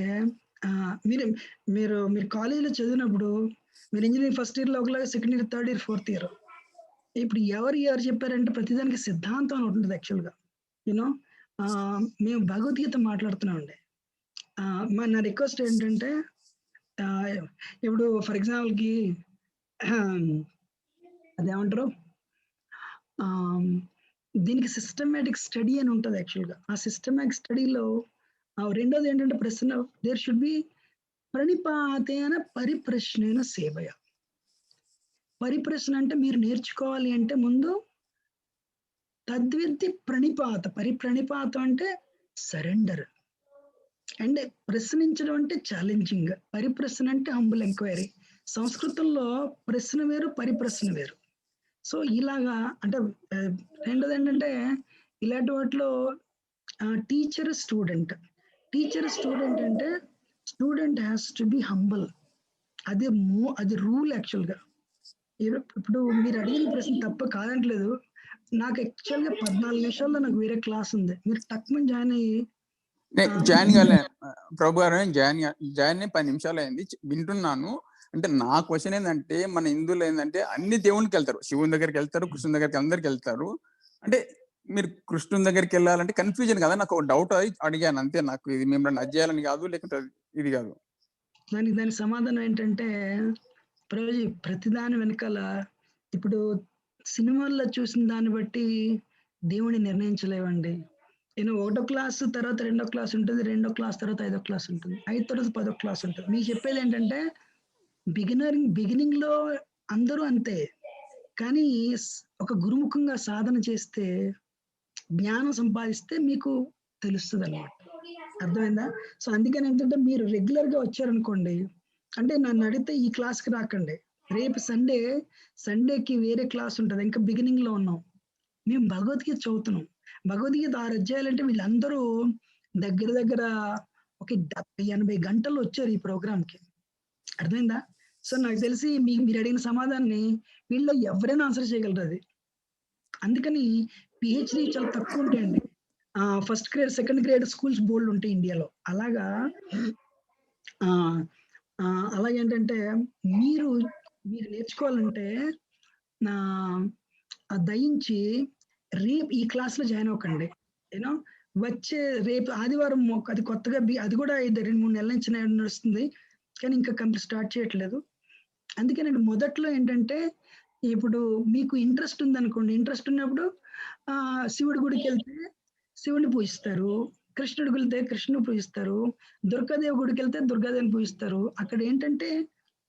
మీరు కాలేజీలో చదివినప్పుడు మీరు ఇంజనీరింగ్ ఫస్ట్ ఇయర్ లో ఒకలాగా, second year, third year, fourth year. ఇప్పుడు ఎవరు చెప్పారంటే ప్రతిదానికి సిద్ధాంతం అని ఉంటుంది యాక్చువల్ గా. యూనో, మేము భగవద్గీత మాట్లాడుతున్నామండి. నా రిక్వెస్ట్ ఏంటంటే ఇప్పుడు ఫర్ ఎగ్జాంపుల్కి అదేమంటారు, దీనికి సిస్టమేటిక్ స్టడీ అని ఉంటుంది యాక్చువల్గా. ఆ సిస్టమేటిక్ స్టడీలో రెండోది ఏంటంటే ప్రశ్న, దేర్ షుడ్ బి ప్రణిపాతేన పరిప్రశ్నేన సేవయ. పరిప్రశ్న అంటే మీరు నేర్చుకోవాలి అంటే ముందు తద్విద్ది ప్రణిపాత. పరిప్రణిపాతం అంటే సరెండర్, అండ్ ప్రశ్నించడం అంటే ఛాలెంజింగ్. పరిప్రశ్న అంటే హంబుల్ ఎంక్వైరీ. సంస్కృతంలో ప్రశ్న వేరు, పరిప్రశ్న వేరు. సో ఇలాగా అంటే రెండోది ఏంటంటే ఇలాంటి వాటిలో టీచర్ స్టూడెంట్ అంటే student has to be humble. అది రూల్ యాక్చువల్గా. ఇప్పుడు మీరు అడిగిన ప్రశ్న తప్ప కాదంటలేదు. నాకు యాక్చువల్గా 14 నిమిషాల్లో నాకు వేరే క్లాస్ ఉంది. మీరు తక్కువ జాయిన్ కాలే ప్రభు గారు. జాయిన్ 10 నిమిషాలు అయింది, వింటున్నాను. అంటే నా క్వశ్చన్ ఏంటంటే, మన హిందువులు ఏంటంటే అన్ని దేవునికి వెళ్తారు, శివుని దగ్గరికి వెళ్తారు, కృష్ణుని దగ్గరికి, అందరికి వెళ్తారు. అంటే మీరు కృష్ణుని దగ్గరికి వెళ్ళాలంటే కన్ఫ్యూజన్ కదా. నాకు ఒక డౌట్ అడిగాను అంతే. నాకు ఇది మిమ్మల్ని అది చేయాలని కాదు, లేకుంటే ఇది కాదు. దాని సమాధానం ఏంటంటే, ప్రతిదాని వెనకాల ఇప్పుడు సినిమాల్లో చూసిన దాన్ని బట్టి దేవుని నిర్ణయించలేవండి. 1వ క్లాస్ తర్వాత 2వ క్లాస్ ఉంటుంది, 2వ క్లాస్ తర్వాత 5వ క్లాస్ ఉంటుంది, 5 తర్వాత 10వ క్లాస్ ఉంటుంది. మీకు చెప్పేది ఏంటంటే బిగినింగ్ లో అందరూ అంతే, కానీ ఒక గురుముఖంగా సాధన చేస్తే, జ్ఞానం సంపాదిస్తే మీకు తెలుస్తుంది అన్నమాట. అర్థమైందా? సో అందుకని ఏంటంటే మీరు రెగ్యులర్ గా వచ్చారనుకోండి, అంటే నన్ను అడిగితే ఈ క్లాస్కి రాకండి, రేపు సండేకి వేరే క్లాస్ ఉంటుంది, ఇంకా బిగినింగ్ లో ఉన్నాం. మేము భగవద్గీత చదువుతున్నాం. భగవద్గీత 6 అధ్యాయాలంటే వీళ్ళందరూ దగ్గర ఒక 70-80 గంటలు వచ్చారు ఈ ప్రోగ్రామ్కి. అర్థమైందా? సో నాకు తెలిసి మీరు అడిగిన సమాధానాన్ని వీళ్ళు ఎవరైనా ఆన్సర్ చేయగలరు. అది అందుకని పిహెచ్డి చాలా తక్కువ ఉంటాయండి. First grade, second grade schools బోల్డ్ ఉంటాయి ఇండియాలో. అలాగేంటంటే మీరు నేర్చుకోవాలంటే దయించి రేపు ఈ క్లాస్లో జాయిన్ అవ్వకండి. వచ్చే రేపు ఆదివారం అది కొత్తగా అది కూడా 2-3 నెలల నుంచి నడుస్తుంది, కానీ ఇంకా కంప్లీట్ స్టార్ట్ చేయట్లేదు. అందుకేనండి మొదట్లో ఏంటంటే ఇప్పుడు మీకు ఇంట్రెస్ట్ ఉందనుకోండి, ఇంట్రెస్ట్ ఉన్నప్పుడు శివుడి గుడికి వెళ్తే శివుడిని పూజిస్తారు, కృష్ణుడి గుడికి వెళ్తే కృష్ణుని పూజిస్తారు, దుర్గాదేవి గుడికి వెళ్తే దుర్గాదేవిని పూజిస్తారు. అక్కడ ఏంటంటే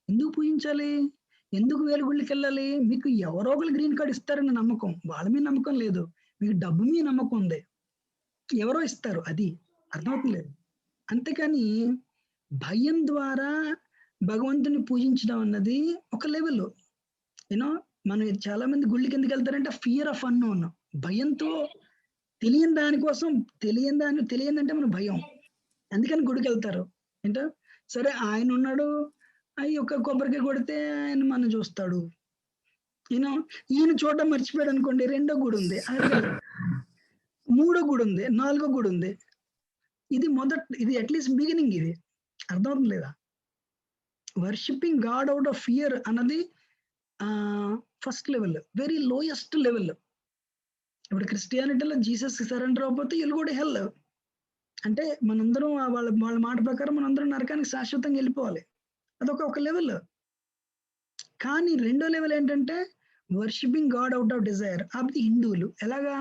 ఎందుకు పూజించాలి, ఎందుకు వేరే గుళ్ళకి వెళ్ళాలి? మీకు ఎవరో ఒకరు గ్రీన్ కార్డ్ ఇస్తారని నమ్మకం, వాళ్ళ మీద నమ్మకం లేదు, మీకు డబ్బు మీద నమ్మకం ఉంది, ఎవరో ఇస్తారు, అది అర్థమవుతలేదు. అంతేకాని భయం ద్వారా భగవంతుని పూజించడం అన్నది ఒక లెవెల్. యూనో మనం చాలా మంది గుళ్ళకి ఎందుకు వెళ్తారంటే ఫియర్ ఆఫ్ అన్నోన్, భయంతో తెలియని దానికోసం, తెలియదంటే మన భయం, అందుకని గుడికి వెళ్తారు. ఏంటో సరే ఆయన ఉన్నాడు, ఒక కొబ్బరికాయ కొడితే ఆయన మనం చూస్తాడు, ఈయన చూడడం మర్చిపోయాడు అనుకోండి, 2వ గుడి ఉంది, 3వ గుడి ఉంది, 4వ గుడి ఉంది. ఇది అట్లీస్ట్ బిగినింగ్, ఇది అర్థమవుతుంది లేదా? Worshipping God out of fear అన్నది first level, very lowest level. ఇప్పుడు క్రిస్టియానిటీలో జీసస్ సరెండర్ అవ్వకపోతే వీళ్ళు కూడా హెల్, అంటే మనందరం వాళ్ళ మాట ప్రకారం మనందరం నరకానికి శాశ్వతంగా వెళ్ళిపోవాలి, అదొక లెవెల్. కానీ 2వ లెవెల్ ఏంటంటే worshipping God out of desire. అది హిందువులు ఎలాగా,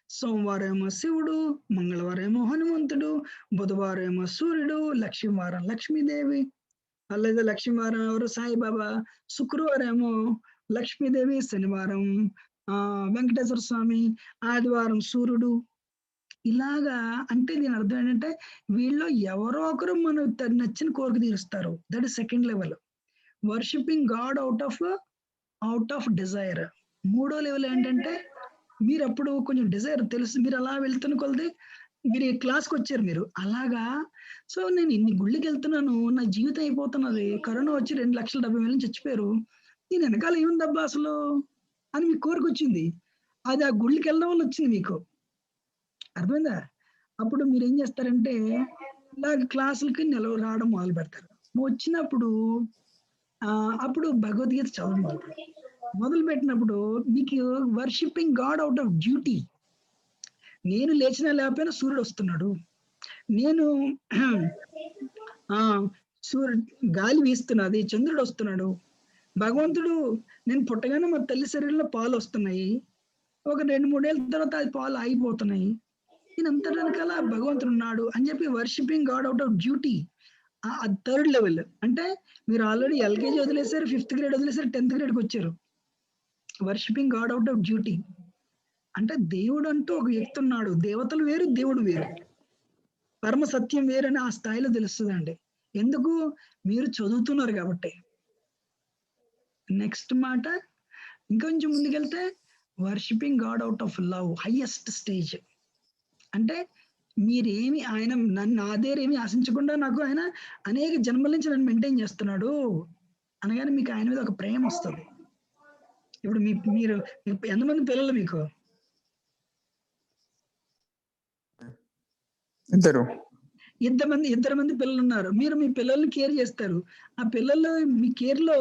సోమవారం ఏమో శివుడు, మంగళవారం ఏమో హనుమంతుడు, బుధవారం ఏమో సూర్యుడు, లక్ష్మీవారం లక్ష్మీదేవి, లేదా లక్ష్మీవారం ఎవరు సాయిబాబా, శుక్రవారం ఏమో లక్ష్మీదేవి, శనివారం వెంకటేశ్వర స్వామి, ఆదివారం సూర్యుడు. ఇలాగా అంటే దీని అర్థం ఏంటంటే వీళ్ళు ఎవరో ఒకరు మనం నచ్చిన కోరిక తీరుస్తారు. That is second level, worshipping God out of desire. 3వ లెవెల్ ఏంటంటే మీరు అప్పుడు కొంచెం డిజైర్ తెలుసు, మీరు అలా వెళ్తున్న కొలది మీరు క్లాస్కి వచ్చారు మీరు అలాగా, సో నేను ఇన్ని గుళ్ళకి వెళ్తున్నాను, నా జీవితం అయిపోతున్నది, కరోనా వచ్చి 2,70,000 చచ్చిపోయారు, నేను వెనకాల ఏముందబ్బా అసలు అని మీకు కోరిక వచ్చింది. అది ఆ గుళ్ళకి వెళ్ళడం వల్ల వచ్చింది మీకు, అర్థమైందా? అప్పుడు మీరు ఏం చేస్తారంటే ఇలాగ క్లాసులకి రావడం మొదలు పెడతారు. వచ్చినప్పుడు అప్పుడు భగవద్గీత చదవడం మొదలు పెట్టినప్పుడు మీకు worshipping God out of duty. నేను లేచినా లేకపోయినా సూర్యుడు వస్తున్నాడు, నేను గాలి వీస్తున్నది, చంద్రుడు వస్తున్నాడు, భగవంతుడు నేను పుట్టగానే మా తల్లి శరీరంలో పాలు వస్తున్నాయి, ఒక 2-3 ఏళ్ళ తర్వాత అది పాలు ఆగిపోతున్నాయి, నేను అంత వెనకాల భగవంతుడు ఉన్నాడు అని చెప్పి worshipping God out of duty. అది 3rd లెవెల్. అంటే మీరు ఆల్రెడీ ఎల్కేజీ వదిలేసారు, 5th గ్రేడ్ వదిలేసారు, 10th గ్రేడ్కి వచ్చారు. Worshipping God out of duty అంటే దేవుడు అంటూ ఒక వ్యక్తి ఉన్నాడు, దేవతలు వేరు, దేవుడు వేరు, పరమ సత్యం వేరు అని ఆ స్థాయిలో తెలుస్తుందండి. ఎందుకు? మీరు చదువుతున్నారు కాబట్టి. నెక్స్ట్ మాట ఇంకొంచెం ముందుకెళ్తే worshipping God out of love, highest stage. అంటే మీరేమి ఆయన నా దగ్గర ఏమి ఆశించకుండా నాకు ఆయన అనేక జన్మల నుంచి నన్ను మెయింటైన్ చేస్తున్నాడు అనగానే మీకు ఆయన మీద ఒక ప్రేమ వస్తుంది. ఇప్పుడు మీరు ఎంతమంది పిల్లలు మీకు? ఇద్దరు మంది పిల్లలు ఉన్నారు. మీరు మీ పిల్లల్ని కేర్ చేస్తారు. ఆ పిల్లలు మీ కేర్ లో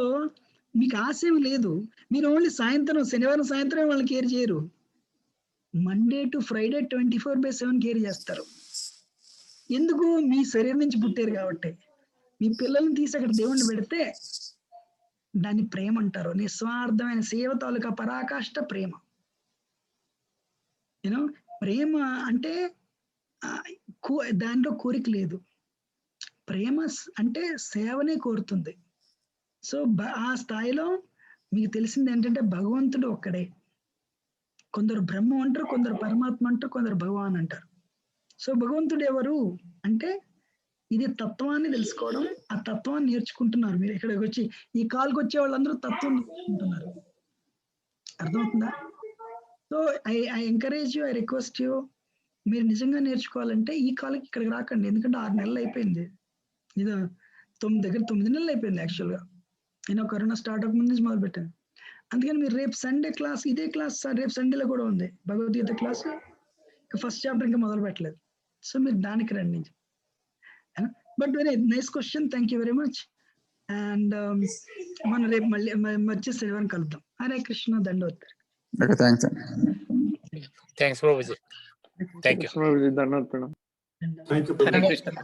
మీకు ఆశ ఏమి లేదు. మీరు ఓన్లీ సాయంత్రం, శనివారం సాయంత్రం వాళ్ళని కేర్ చేయరు. మండే టు ఫ్రైడే 24/7 కేర్ చేస్తారు. ఎందుకు? మీ శరీరం నుంచి పుట్టారు కాబట్టి. మీ పిల్లల్ని తీసి అక్కడ దేవుణ్ణి పెడితే దాన్ని ప్రేమ అంటారు. నిస్వార్థమైన సేవ తాలూకా పరాకాష్ట ప్రేమ. యూనో ప్రేమ అంటే దాంట్లో కోరిక లేదు. ప్రేమ అంటే సేవనే కోరుతుంది. సో ఆ స్థాయిలో మీకు తెలిసింది ఏంటంటే భగవంతుడు ఒక్కడే. కొందరు బ్రహ్మ అంటారు, కొందరు పరమాత్మ అంటారు, కొందరు భగవాన్ అంటారు. సో భగవంతుడు ఎవరు అంటే ఇది తత్వాన్ని తెలుసుకోవడం, ఆ తత్వాన్ని నేర్చుకుంటున్నారు. మీరు ఇక్కడికి వచ్చి ఈ కాల్కి వచ్చే వాళ్ళందరూ తత్వం నేర్చుకుంటున్నారు. అర్థమవుతుందా? So I encourage you, I request you, మీరు నిజంగా నేర్చుకోవాలంటే ఈ కాలకి ఇక్కడికి రాకండి. ఎందుకంటే 6 నెలలు అయిపోయింది, ఇది 9 నెలలు అయిపోయింది యాక్చువల్గా. నేను కరోనా స్టార్ట్ అవ్వక ముందు నుంచి మొదలు పెట్టాను. అందుకని మీరు రేపు సండే క్లాస్, ఇదే క్లాస్ రేపు సండేలో కూడా ఉంది భగవద్గీత క్లాస్. ఫస్ట్ చాప్టర్ ఇంకా మొదలు పెట్టలేదు. సో మీరు దానికి రండి. But very nice question, thank you very much. And మనం రేపు మళ్ళీ వచ్చే శనివారం కలుద్దాం. Hare Krishna, దండోత్తర్. Thanks. Thanks Prabhuji. Thank you thank you